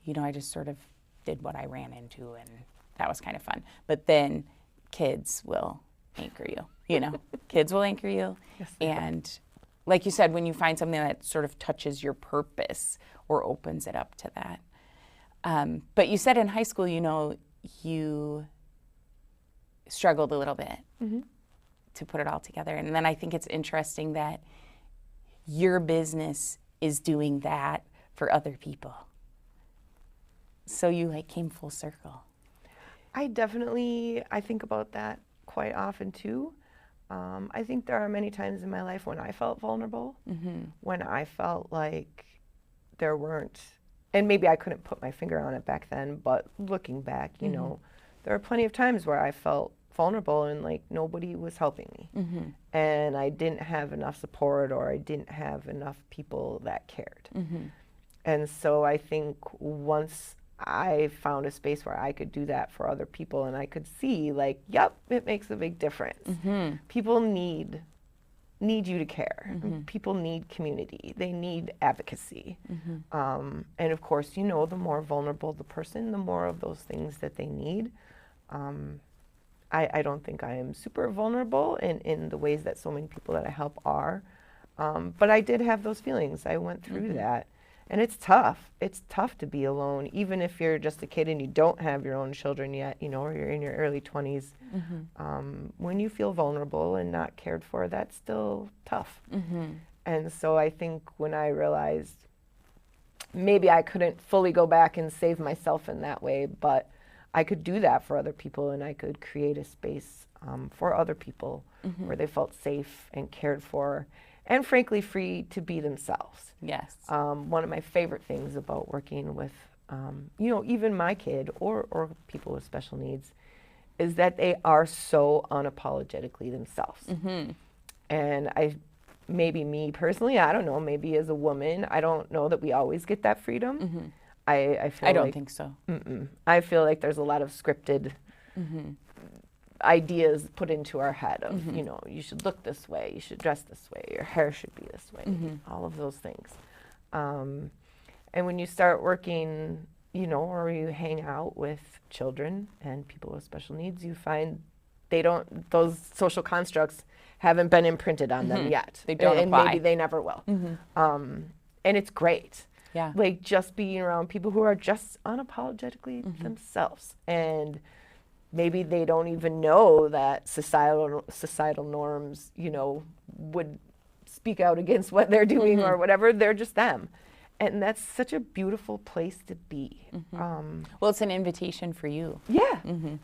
You know, I just sort of did what I ran into, and that was kind of fun. But then kids will anchor you, you know. Kids will anchor you. Yes, and like you said, when you find something that sort of touches your purpose or opens it up to that. But you said in high school, you know, you struggled a little bit to put it all together. And then I think it's interesting that your business is doing that for other people. So you like came full circle. I think about that quite often too. I think there are many times in my life when I felt vulnerable, when I felt like there weren't, and maybe I couldn't put my finger on it back then, but looking back, you know, there are plenty of times where I felt vulnerable and like nobody was helping me. And I didn't have enough support, or I didn't have enough people that cared. And so I think once I found a space where I could do that for other people, and I could see like, yep, it makes a big difference. People need you to care. People need community. They need advocacy. And of course, you know, the more vulnerable the person, the more of those things that they need. I don't think I am super vulnerable in the ways that so many people that I help are. But I did have those feelings. I went through that. And it's tough. It's tough to be alone, even if you're just a kid and you don't have your own children yet, you know, or you're in your early 20s. When you feel vulnerable and not cared for, that's still tough. And so I think when I realized maybe I couldn't fully go back and save myself in that way, but I could do that for other people, and I could create a space for other people where they felt safe and cared for, and frankly free to be themselves. Yes. One of my favorite things about working with, you know, even my kid or people with special needs, is that they are so unapologetically themselves. And maybe me personally, I don't know, maybe as a woman, I don't know that we always get that freedom. I don't think so. I feel like there's a lot of scripted ideas put into our head of, you know, you should look this way, you should dress this way, your hair should be this way, all of those things. And when you start working, you know, or you hang out with children and people with special needs, you find those social constructs haven't been imprinted on them yet. They don't and apply. Maybe they never will. And it's great. Yeah. Like just being around people who are just unapologetically themselves. And maybe they don't even know that societal norms, you know, would speak out against what they're doing or whatever. They're just them. And that's such a beautiful place to be. Well, it's an invitation for you. Yeah.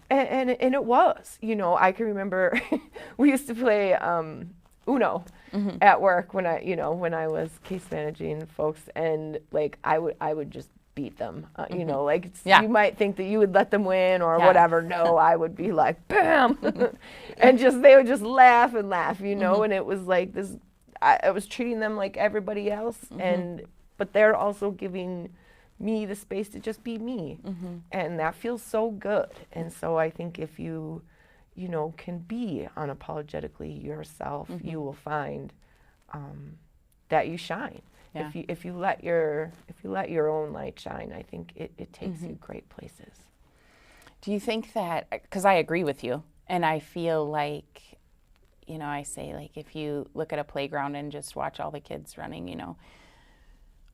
And it was, you know, I can remember we used to play Uno. at work when I was case managing folks, and like I would just beat them. Like you might think that you would let them win or whatever. No, I would be like, bam, and they would just laugh and laugh, and it was like this. I was treating them like everybody else, but they're also giving me the space to just be me, and that feels so good. And so I think if you can be unapologetically yourself, you will find that you shine. Yeah. If you let your own light shine, I think it takes you great places. Do you think that, because I agree with you, and I feel like, I say, like, if you look at a playground and just watch all the kids running,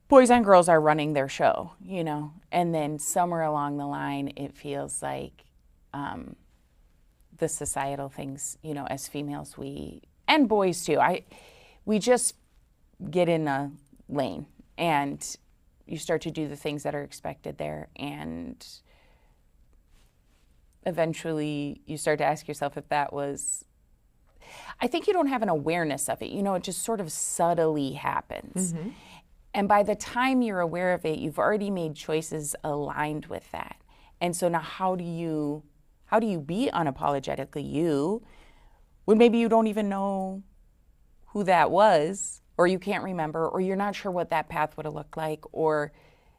boys and girls are running their show, and then somewhere along the line, it feels like the societal things, as females, and boys too, we just get in a lane and you start to do the things that are expected there, and eventually you start to ask yourself if that was, I think you don't have an awareness of it, it just sort of subtly happens. And by the time you're aware of it, you've already made choices aligned with that. And so now how do you be unapologetically you when maybe you don't even know who that was, or you can't remember, or you're not sure what that path would have looked like, or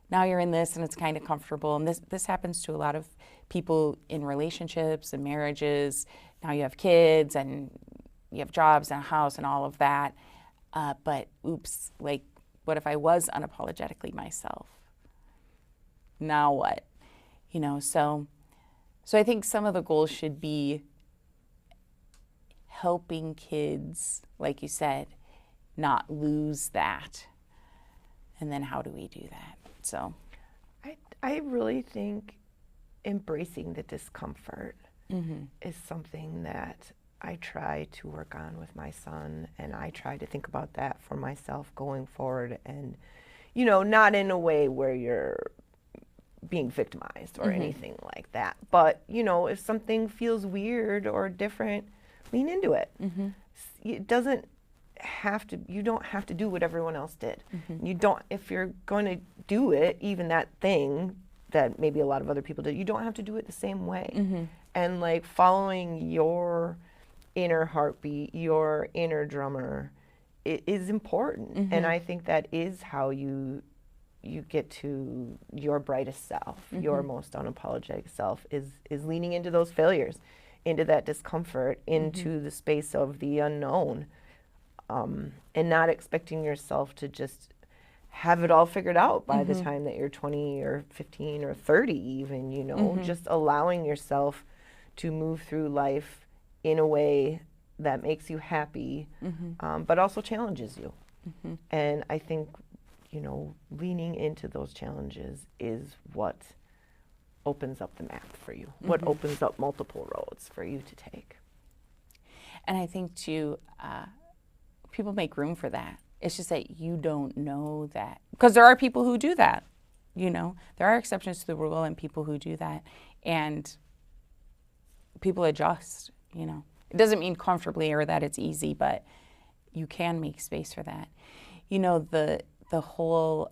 now you're in this and it's kind of comfortable. And this happens to a lot of people in relationships and marriages. Now you have kids and you have jobs and a house and all of that. But oops, like, what if I was unapologetically myself? Now what? So I think some of the goals should be helping kids, like you said, not lose that. And then how do we do that? So I really think embracing the discomfort is something that I try to work on with my son, and I try to think about that for myself going forward, and not in a way where you're being victimized or anything like that, but if something feels weird or different, lean into it. It doesn't have to, you don't have to do what everyone else did. You don't, if you're going to do it, even that thing that maybe a lot of other people did, you don't have to do it the same way. And like following your inner heartbeat, your inner drummer, it is important. And I think that is how you get to your brightest self, your most unapologetic self, is leaning into those failures, into that discomfort, into the space of the unknown, and not expecting yourself to just have it all figured out by the time that you're 20 or 15 or 30 even, just allowing yourself to move through life in a way that makes you happy, but also challenges you. And I think, leaning into those challenges is what opens up the map for you, what opens up multiple roads for you to take. And I think too, people make room for that. It's just that you don't know that, because there are people who do that, there are exceptions to the rule and people who do that, and people adjust, It doesn't mean comfortably or that it's easy, but you can make space for that. The whole,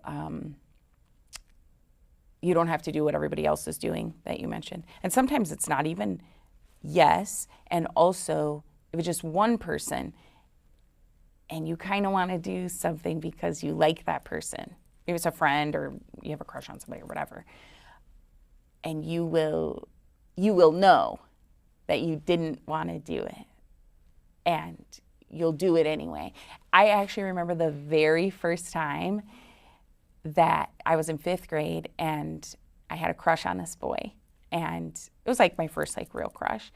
you don't have to do what everybody else is doing that you mentioned. And sometimes it's not even yes, and also if it's just one person and you kind of want to do something because you like that person, maybe it's a friend or you have a crush on somebody or whatever, and you will know that you didn't want to do it, and you'll do it anyway. I actually remember the very first time that I was in 5th grade and I had a crush on this boy, and it was like my first like real crush,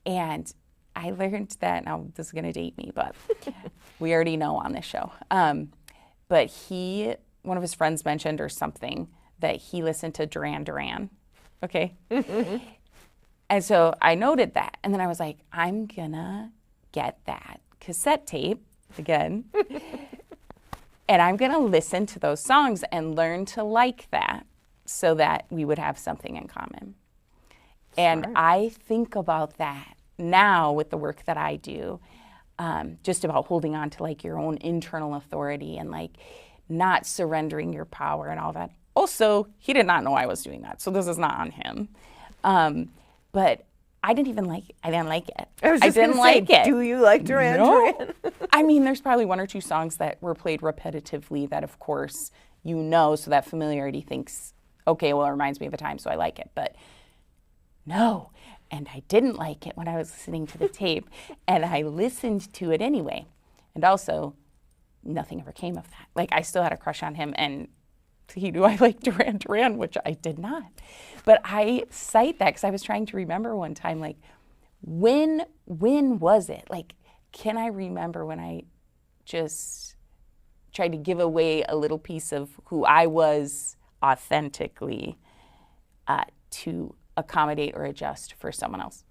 and I learned that, now this is gonna date me, but we already know on this show, but one of his friends mentioned or something that he listened to Duran Duran, okay? And so I noted that, and then I was like, I'm gonna get that cassette tape again, and I'm gonna listen to those songs and learn to like that so that we would have something in common. And I think about that now with the work that I do. just about holding on to like your own internal authority and like not surrendering your power and all that. Also, he did not know I was doing that, so this is not on him. But I didn't like it. I didn't like it. Do you like Duran Duran? I mean, there's probably one or two songs that were played repetitively that, of course, you know, so that familiarity thinks, okay, well, it reminds me of a time, so I like it. But no, and I didn't like it when I was listening to the tape, and I listened to it anyway. And also, nothing ever came of that. Like, I still had a crush on him, and he knew I liked Duran Duran, which I did not. But I cite that because I was trying to remember one time, like, when was it? Like, can I remember when I just tried to give away a little piece of who I was authentically to accommodate or adjust for someone else,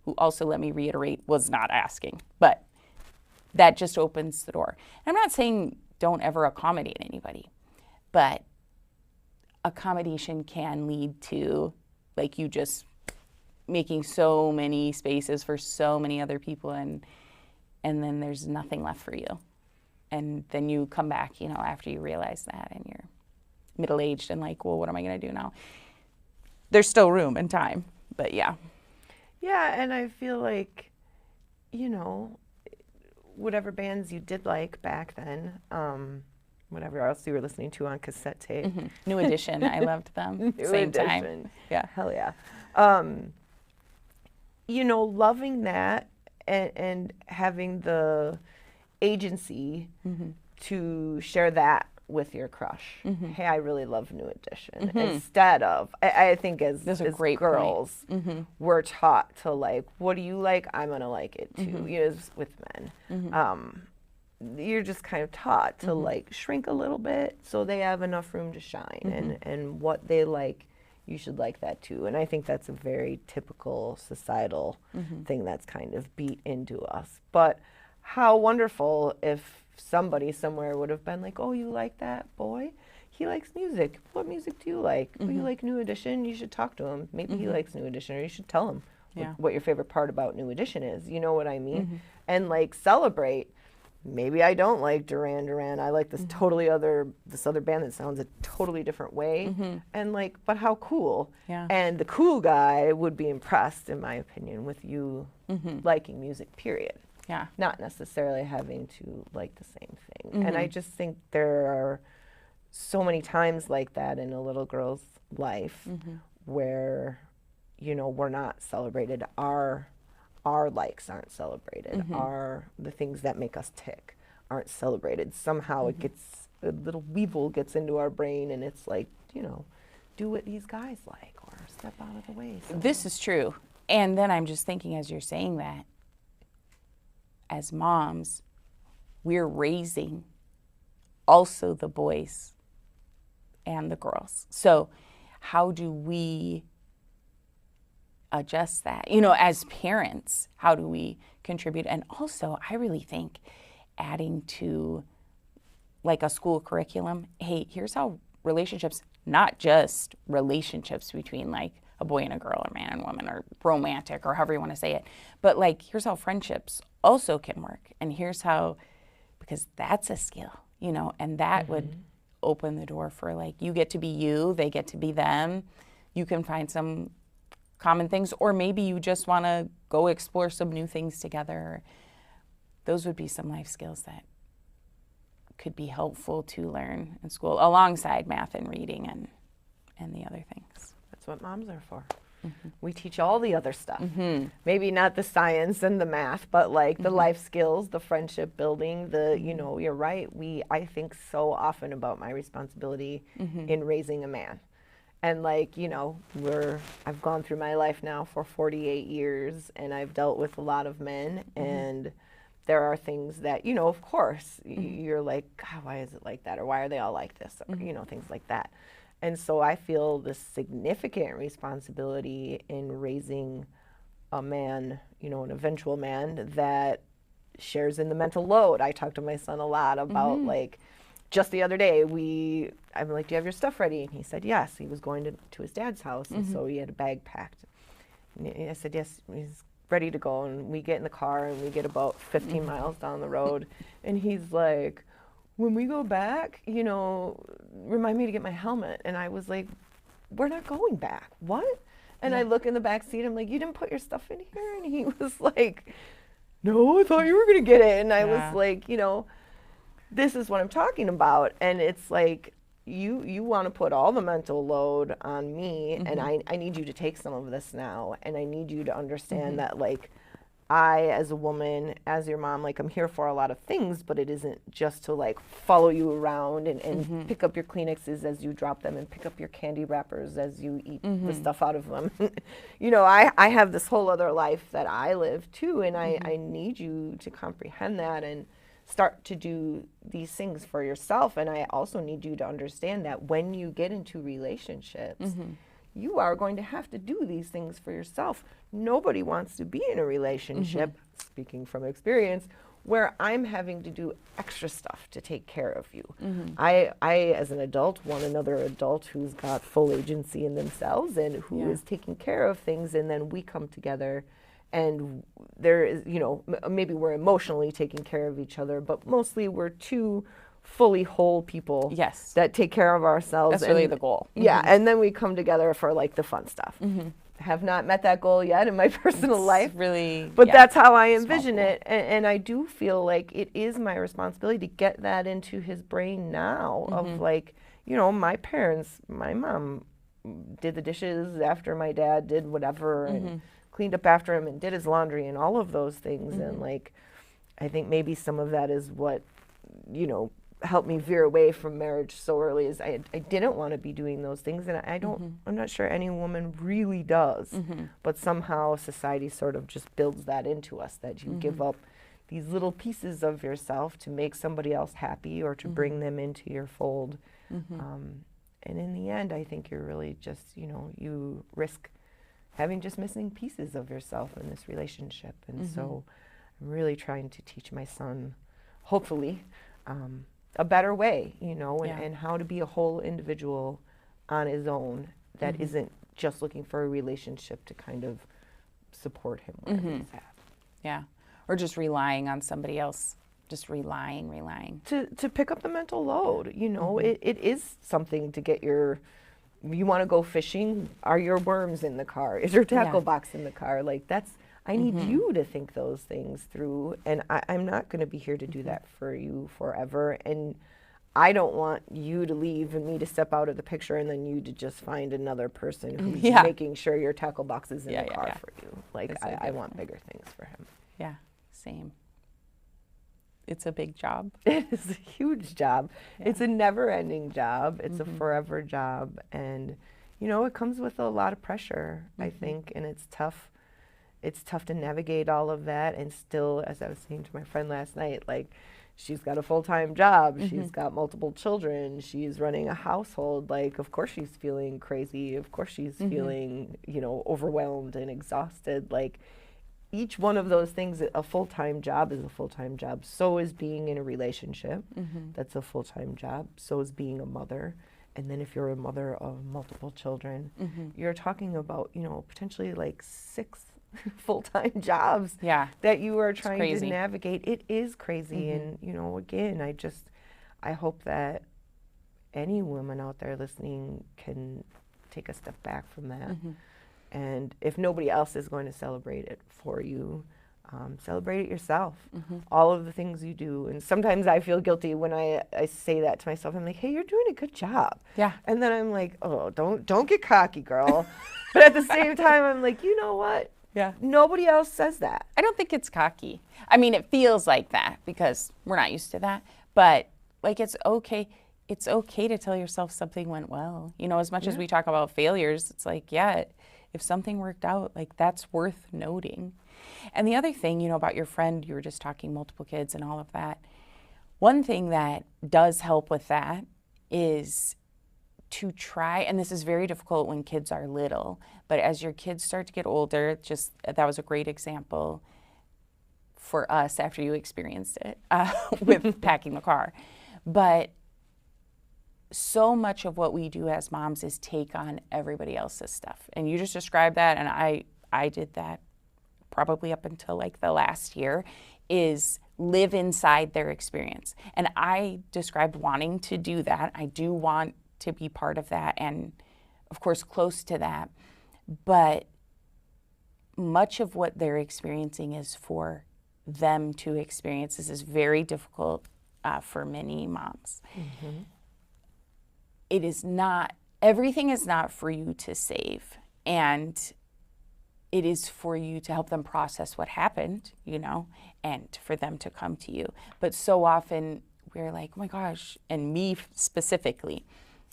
who also, let me reiterate, was not asking. But that just opens the door. I'm not saying don't ever accommodate anybody, but accommodation can lead to, like, you just making so many spaces for so many other people, and then there's nothing left for you. And then you come back, you know, after you realize that, and you're middle-aged and like, well, what am I going to do now? There's still room and time, but yeah. Yeah, and I feel like, you know, whatever bands you did like back then, whatever else you were listening to on cassette tape. Mm-hmm. New Edition, I loved them. Same time. Yeah. Hell yeah. You know, loving that and having the agency to share that with your crush. Hey, I really love New Edition. Instead of, I think as girls, we're taught to like, what do you like? I'm going to like it too. You know, with men. You're just kind of taught to like shrink a little bit so they have enough room to shine, and what they like, you should like that too. And I think that's a very typical societal thing that's kind of beat into us. But how wonderful if somebody somewhere would have been like, oh, you like that boy? He likes music. What music do you like? Oh, you like New Edition? You should talk to him. Maybe he likes New Edition, or you should tell him what your favorite part about New Edition is. You know what I mean? And like celebrate. Maybe I don't like Duran Duran. I like this this other band that sounds a totally different way. And like, but how cool. Yeah. And the cool guy would be impressed, in my opinion, with you liking music, period. Yeah. Not necessarily having to like the same thing. And I just think there are so many times like that in a little girl's life where, you know, we're not celebrated. Our likes aren't celebrated. The things that make us tick aren't celebrated. Somehow it gets, a little weevil gets into our brain, and it's like, you know, do what these guys like, or step out of the way. This is true. And then I'm just thinking, as you're saying that, as moms, we're raising also the boys and the girls. So how do we adjust that? You know, as parents, how do we contribute? And also, I really think adding to like a school curriculum, hey, here's how relationships, not just relationships between like a boy and a girl, or man and woman, or romantic, or however you want to say it, but like, here's how friendships also can work. And here's how, because that's a skill, you know, and that would open the door for like, you get to be you, they get to be them. You can find some common things, or maybe you just want to go explore some new things together. Those would be some life skills that could be helpful to learn in school, alongside math and reading and the other things. That's what moms are for. We teach all the other stuff. Maybe not the science and the math, but like the life skills, the friendship building, the, you know, you're right. I think so often about my responsibility in raising a man. And like, you know, I've gone through my life now for 48 years, and I've dealt with a lot of men, and there are things that, you know, of course, you're like, God, why is it like that? Or why are they all like this? Or, you know, things like that. And so I feel this significant responsibility in raising a man, you know, an eventual man that shares in the mental load. I talk to my son a lot about like, just the other day, I'm like, do you have your stuff ready? And he said, yes. He was going to his dad's house, and so he had a bag packed. And I said, yes. He's ready to go, and we get in the car and we get about 15 miles down the road, and he's like, when we go back, you know, remind me to get my helmet. And I was like, we're not going back. What? And I look in the back seat, I'm like, you didn't put your stuff in here? And he was like, no, I thought you were going to get it. And I was like, you know, this is what I'm talking about. And it's like, you want to put all the mental load on me, and I need you to take some of this now. And I need you to understand that, like, I, as a woman, as your mom, like, I'm here for a lot of things, but it isn't just to, like, follow you around and pick up your Kleenexes as you drop them and pick up your candy wrappers as you eat the stuff out of them. You know, I have this whole other life that I live, too, and I need you to comprehend that and start to do these things for yourself. And I also need you to understand that when you get into relationships, you are going to have to do these things for yourself. Nobody wants to be in a relationship, speaking from experience, where I'm having to do extra stuff to take care of you. I, as an adult, want another adult who's got full agency in themselves and who is taking care of things, and then we come together and there is, you know, maybe we're emotionally taking care of each other, but mostly we're two fully whole people that take care of ourselves. That's really the goal. Yeah, and then we come together for, like, the fun stuff. Have not met that goal yet in my personal life, really, but that's how I envision it. And I do feel like it is my responsibility to get that into his brain now of, like, you know, my parents, my mom did the dishes after my dad did whatever and cleaned up after him and did his laundry and all of those things. And, like, I think maybe some of that is what, you know, helped me veer away from marriage so early, is I didn't want to be doing those things, and I'm not sure any woman really does, but somehow society sort of just builds that into us, that you give up these little pieces of yourself to make somebody else happy or to bring them into your fold. And in the end, I think you're really just, you know, you risk having just missing pieces of yourself in this relationship. And so I'm really trying to teach my son, hopefully, a better way, you know, and how to be a whole individual on his own that isn't just looking for a relationship to kind of support him wherever he's at. Yeah. Or just relying on somebody else. Just relying. To pick up the mental load, you know, it is something to get you want to go fishing, are your worms in the car? Is your tackle box in the car? Like, I need you to think those things through, and I'm not going to be here to do that for you forever. And I don't want you to leave and me to step out of the picture and then you to just find another person who's making sure your tackle box is in the car for you. Like, I want bigger things for him. Yeah, same. It's a big job. It is a huge job. It's a never-ending job. It's a forever job. And, you know, it comes with a lot of pressure, I think, and it's tough. It's tough to navigate all of that, and still, as I was saying to my friend last night, like, she's got a full-time job, she's got multiple children, she's running a household. Like, of course she's feeling crazy, of course she's feeling, you know, overwhelmed and exhausted. Like, each one of those things, a full-time job is a full-time job. So is being in a relationship, that's a full-time job. So is being a mother. And then if you're a mother of multiple children, you're talking about, you know, potentially like 6 full-time jobs that you are trying to navigate. It is crazy. And, you know, again, I hope that any woman out there listening can take a step back from that. And if nobody else is going to celebrate it for you, celebrate it yourself. All of the things you do. And sometimes I feel guilty when I say that to myself. I'm like, hey, you're doing a good job. Yeah. And then I'm like, oh, don't get cocky, girl. But at the same time, I'm like, you know what? Yeah. Nobody else says that. I don't think it's cocky. I mean, it feels like that because we're not used to that. But, like, it's okay. It's okay to tell yourself something went well. You know, as much as we talk about failures, it's like, if something worked out, like, that's worth noting. And the other thing, you know, about your friend, you were just talking multiple kids and all of that. One thing that does help with that is to try, and this is very difficult when kids are little, but as your kids start to get older, that was a great example for us after you experienced it with packing the car. But so much of what we do as moms is take on everybody else's stuff. And you just described that, and I did that probably up until like the last year, is live inside their experience. And I described wanting to do that. I do want to be part of that and, of course, close to that. But much of what they're experiencing is for them to experience. This is very difficult for many moms. Mm-hmm. It is not, everything is not for you to save. And it is for you to help them process what happened, you know, and for them to come to you. But so often we're like, oh my gosh, and me specifically,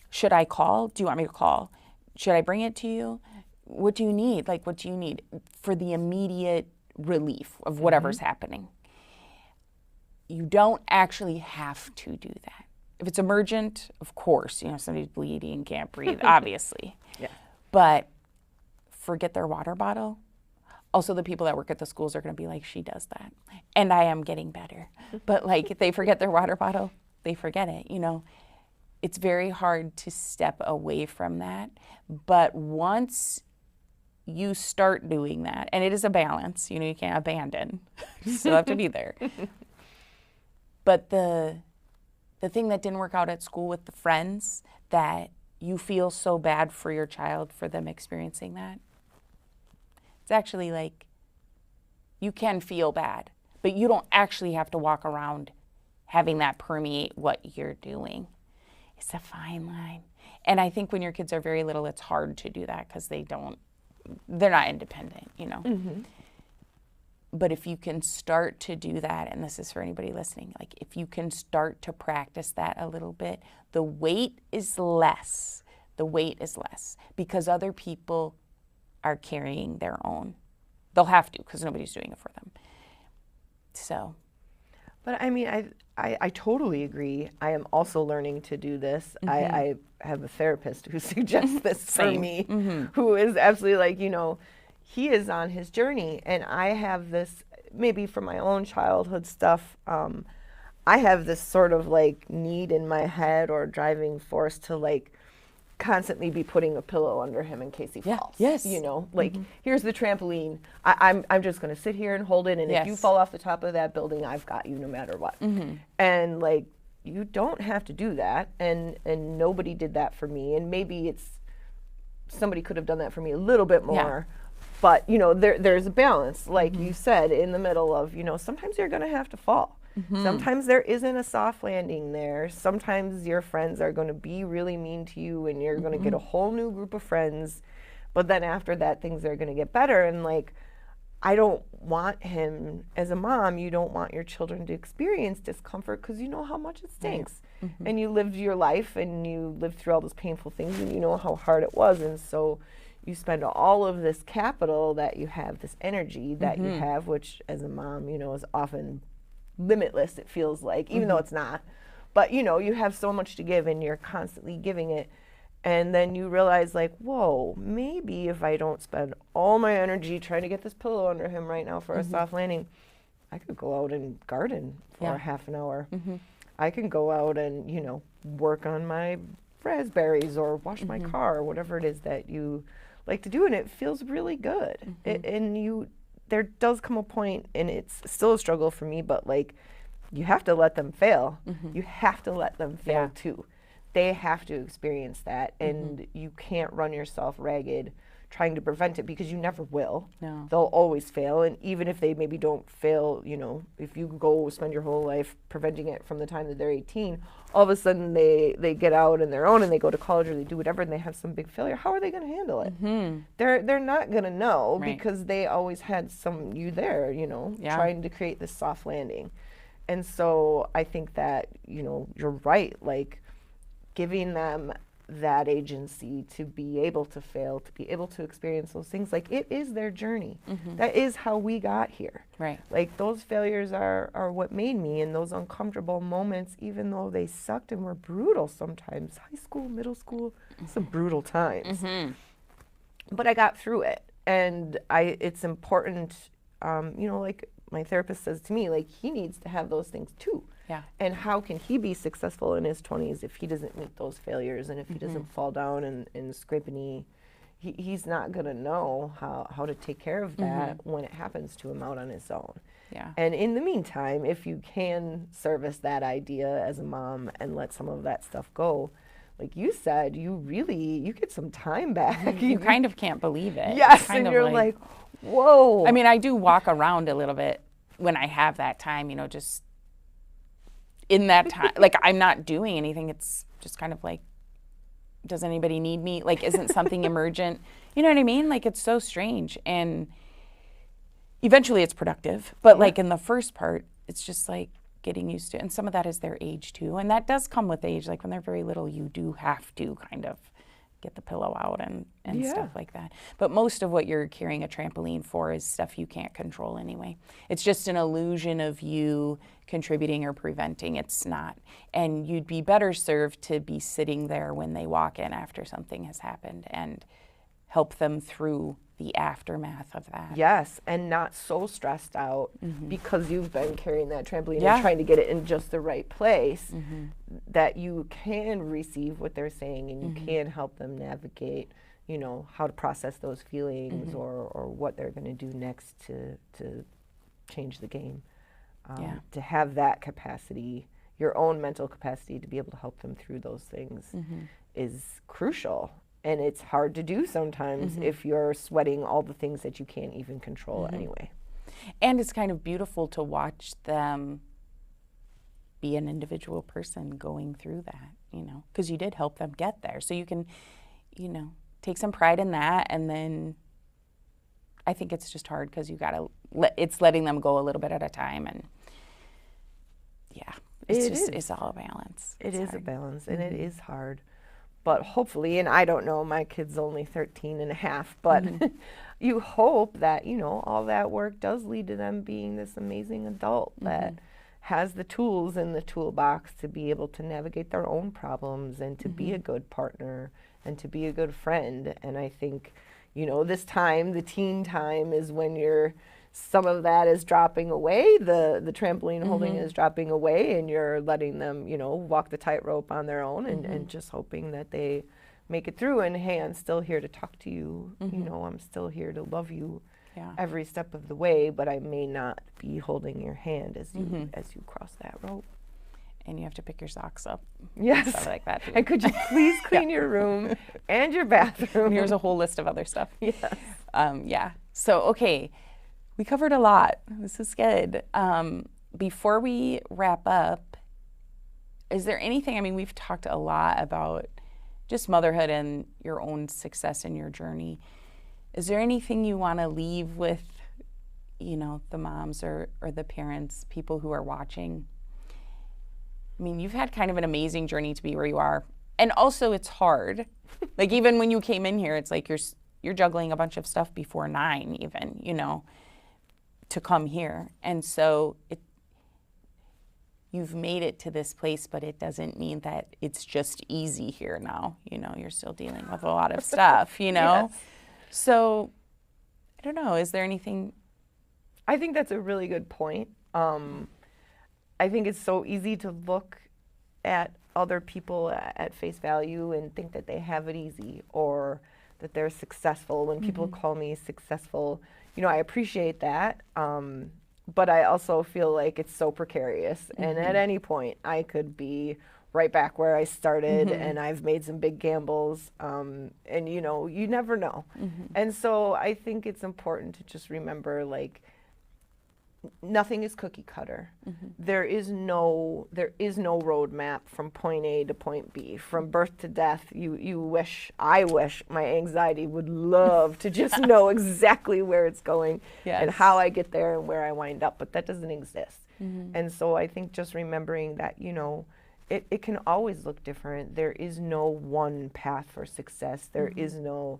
should I call? Do you want me to call? Should I bring it to you? What do you need? Like, what do you need for the immediate relief of whatever's happening? You don't actually have to do that. If it's emergent, of course, you know, somebody's bleeding, can't breathe, obviously. Yeah. But forget their water bottle. Also, the people that work at the schools are going to be like, she does that. And I am getting better. But like, if they forget their water bottle, they forget it, you know. It's very hard to step away from that. But once you start doing that, and it is a balance, you know, you can't abandon. You still have to be there. But the thing that didn't work out at school with the friends, that you feel so bad for your child for them experiencing that, it's actually like, you can feel bad, but you don't actually have to walk around having that permeate what you're doing. It's a fine line. And I think when your kids are very little, it's hard to do that because they're not independent, you know. Mm-hmm. But if you can start to do that, and this is for anybody listening, like if you can start to practice that a little bit, the weight is less. The weight is less because other people are carrying their own. They'll have to because nobody's doing it for them. So. But I mean, I totally agree. I am also learning to do this. Mm-hmm. I have a therapist who suggests this for me, who is absolutely like, you know, he is on his journey. And I have this, maybe from my own childhood stuff, I have this sort of like need in my head or driving force to like constantly be putting a pillow under him in case he falls. Yes. You know, like here's the trampoline. I'm just going to sit here and hold it. And if you fall off the top of that building, I've got you no matter what. And like, you don't have to do that. And nobody did that for me. And maybe somebody could have done that for me a little bit more. Yeah. But, you know, there's a balance, like you said, in the middle of, you know, sometimes you're going to have to fall. Sometimes there isn't a soft landing there. Sometimes your friends are going to be really mean to you and you're going to get a whole new group of friends. But then after that, things are going to get better. And like, I don't want him, as a mom, you don't want your children to experience discomfort because you know how much it stinks. And you lived your life and you lived through all those painful things and you know how hard it was. And so you spend all of this capital that you have, this energy that you have, which as a mom, you know, is often limitless, it feels like, even though it's not. But, you know, you have so much to give and you're constantly giving it. And then you realize like, whoa, maybe if I don't spend all my energy trying to get this pillow under him right now for a soft landing, I could go out and garden for half an hour. I can go out and, you know, work on my raspberries or wash my car or whatever it is that you like to do. And it feels really good. There does come a point, and it's still a struggle for me, but like, you have to let them fail. You have to let them fail too. They have to experience that, and you can't run yourself ragged trying to prevent it because you never will. No. They'll always fail, and even if they maybe don't fail, you know, if you go spend your whole life preventing it from the time that they're 18, all of a sudden they get out on their own and they go to college or they do whatever and they have some big failure. How are they going to handle it? They're not going to know because they always had you there, you know, trying to create this soft landing. And so I think that, you know, you're right, like giving them that agency to be able to fail, to be able to experience those things. Like, it is their journey. That is how we got here. Right. Like, those failures are what made me, and those uncomfortable moments, even though they sucked and were brutal sometimes. High school, middle school, some brutal times. But I got through it. And it's important, you know, like my therapist says to me, like, he needs to have those things too. Yeah. And how can he be successful in his 20s if he doesn't meet those failures and if he doesn't fall down and scrape a knee, he's not going to know how to take care of that when it happens to him out on his own. Yeah. And in the meantime, if you can service that idea as a mom and let some of that stuff go, like you said, you get some time back. You kind of can't believe it. Yes, and you're like, whoa. I mean, I do walk around a little bit when I have that time, you know, just in that time. Like, I'm not doing anything. It's just kind of like, does anybody need me? Like, isn't something emergent? You know what I mean? Like, it's so strange. And eventually it's productive. But, like, in the first part, it's just like getting used to it. And some of that is their age, too. And that does come with age. Like, when they're very little, you do have to kind of get the pillow out and stuff like that. But most of what you're carrying a trampoline for is stuff you can't control anyway. It's just an illusion of you contributing or preventing. It's not. And you'd be better served to be sitting there when they walk in after something has happened and help them through the aftermath of that. Yes, and not so stressed out because you've been carrying that trampoline and trying to get it in just the right place that you can receive what they're saying and you can help them navigate, you know, how to process those feelings or what they're going to do next to change the game. To have that capacity, your own mental capacity to be able to help them through those things is crucial. And it's hard to do sometimes if you're sweating all the things that you can't even control anyway. And it's kind of beautiful to watch them be an individual person going through that, you know, because you did help them get there. So you can, you know, take some pride in that. And then I think it's just hard because you got to, it's letting them go a little bit at a time. And it's all a balance. It is a balance and it is hard. But hopefully, and I don't know, my kid's only 13 and a half, but you hope that, you know, all that work does lead to them being this amazing adult that has the tools in the toolbox to be able to navigate their own problems and to be a good partner and to be a good friend. And I think, you know, this time, the teen time, is when some of that is dropping away, the trampoline holding is dropping away, and you're letting them, you know, walk the tightrope on their own and just hoping that they make it through. And hey, I'm still here to talk to you, you know, I'm still here to love you every step of the way, but I may not be holding your hand as you cross that rope. And you have to pick your socks up. Yes. Stuff like that too. And could you please clean your room and your bathroom? And here's a whole list of other stuff. Yes. So, okay. We covered a lot. This is good. Before we wrap up, is there anything, I mean, we've talked a lot about just motherhood and your own success in your journey. Is there anything you want to leave with, you know, the moms or the parents, people who are watching? I mean, you've had kind of an amazing journey to be where you are. And also it's hard. Like even when you came in here, it's like you're juggling a bunch of stuff before 9 even, you know, to come here. And so you've made it to this place, but it doesn't mean that it's just easy here now. You know, you're still dealing with a lot of stuff, you know? Yes. So, I don't know, is there anything? I think that's a really good point. I think it's so easy to look at other people at face value and think that they have it easy or that they're successful. When people call me successful, you know, I appreciate that, but I also feel like it's so precarious. And at any point, I could be right back where I started, and I've made some big gambles, and, you know, you never know. And so I think it's important to just remember, like, nothing is cookie cutter. There is no roadmap from point A to point B, from birth to death. I wish my anxiety would love to just know exactly where it's going and how I get there and where I wind up, but that doesn't exist. And so I think just remembering that, you know, it can always look different. There is no one path for success. There is no,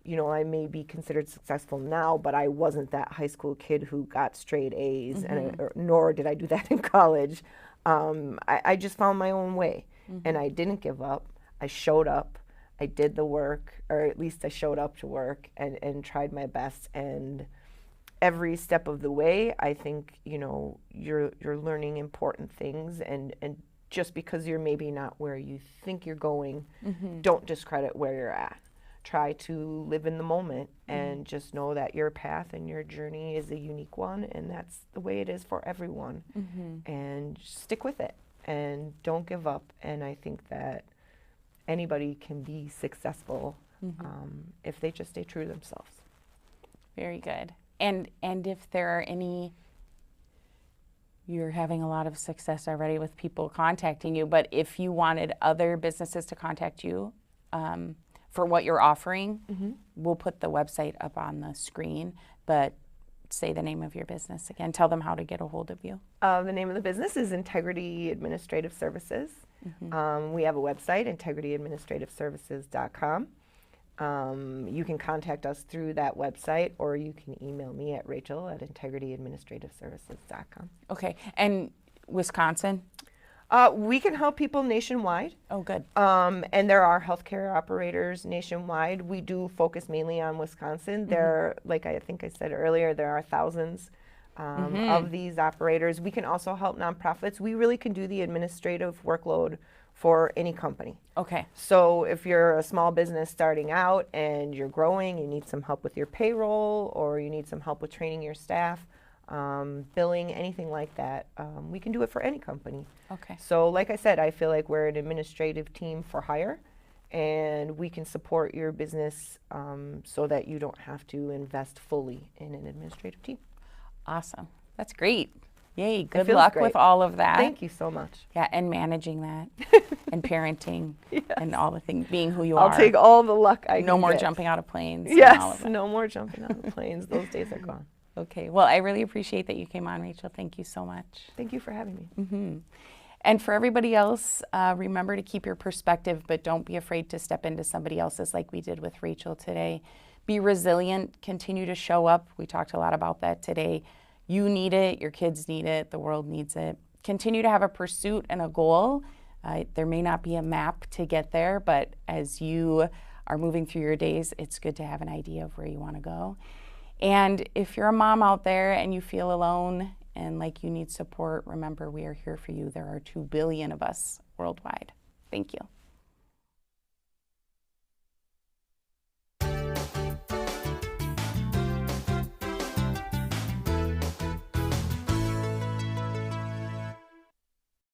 you know, I may be considered successful now, but I wasn't that high school kid who got straight A's, nor did I do that in college. I just found my own way, and I didn't give up. I showed up. I did the work, or at least I showed up to work and tried my best. And every step of the way, I think, you know, you're learning important things, and just because you're maybe not where you think you're going, don't discredit where you're at. try to live in the moment and just know that your path and your journey is a unique one, and that's the way it is for everyone. And stick with it and don't give up. And I think that anybody can be successful if they just stay true to themselves. Very good. And if there are any, you're having a lot of success already with people contacting you, but if you wanted other businesses to contact you for what you're offering, we'll put the website up on the screen, but say the name of your business again. Tell them how to get a hold of you. The name of the business is Integrity Administrative Services. We have a website, integrityadministrativeservices.com. You can contact us through that website, or you can email me at rachel@integrityadministrativeservices.com. Okay. And Wisconsin? We can help people nationwide. Oh, good. And there are healthcare operators nationwide. We do focus mainly on Wisconsin. There, like I think I said earlier, there are thousands of these operators. We can also help nonprofits. We really can do the administrative workload for any company. Okay. So if you're a small business starting out and you're growing, you need some help with your payroll, or you need some help with training your staff, billing, anything like that, we can do it for any company. Okay. So like I said, I feel like we're an administrative team for hire, and we can support your business so that you don't have to invest fully in an administrative team. Awesome. That's great. Yay. Good feels luck great. with all of that. Thank you so much. Yeah, and managing that and parenting Yes. and all the things, being who you are. I'll take all the luck I can No more get. jumping out of planes. And all of Yes, that. no more jumping out of planes. Those days are gone. Okay. Well, I really appreciate that you came on, Rachel. Thank you so much. Thank you for having me. And for everybody else, remember to keep your perspective, but don't be afraid to step into somebody else's like we did with Rachel today. Be resilient. Continue to show up. We talked a lot about that today. You need it. Your kids need it. The world needs it. Continue to have a pursuit and a goal. There may not be a map to get there, but as you are moving through your days, it's good to have an idea of where you want to go. And if you're a mom out there and you feel alone and like you need support, remember we are here for you. There are 2 billion of us worldwide. Thank you.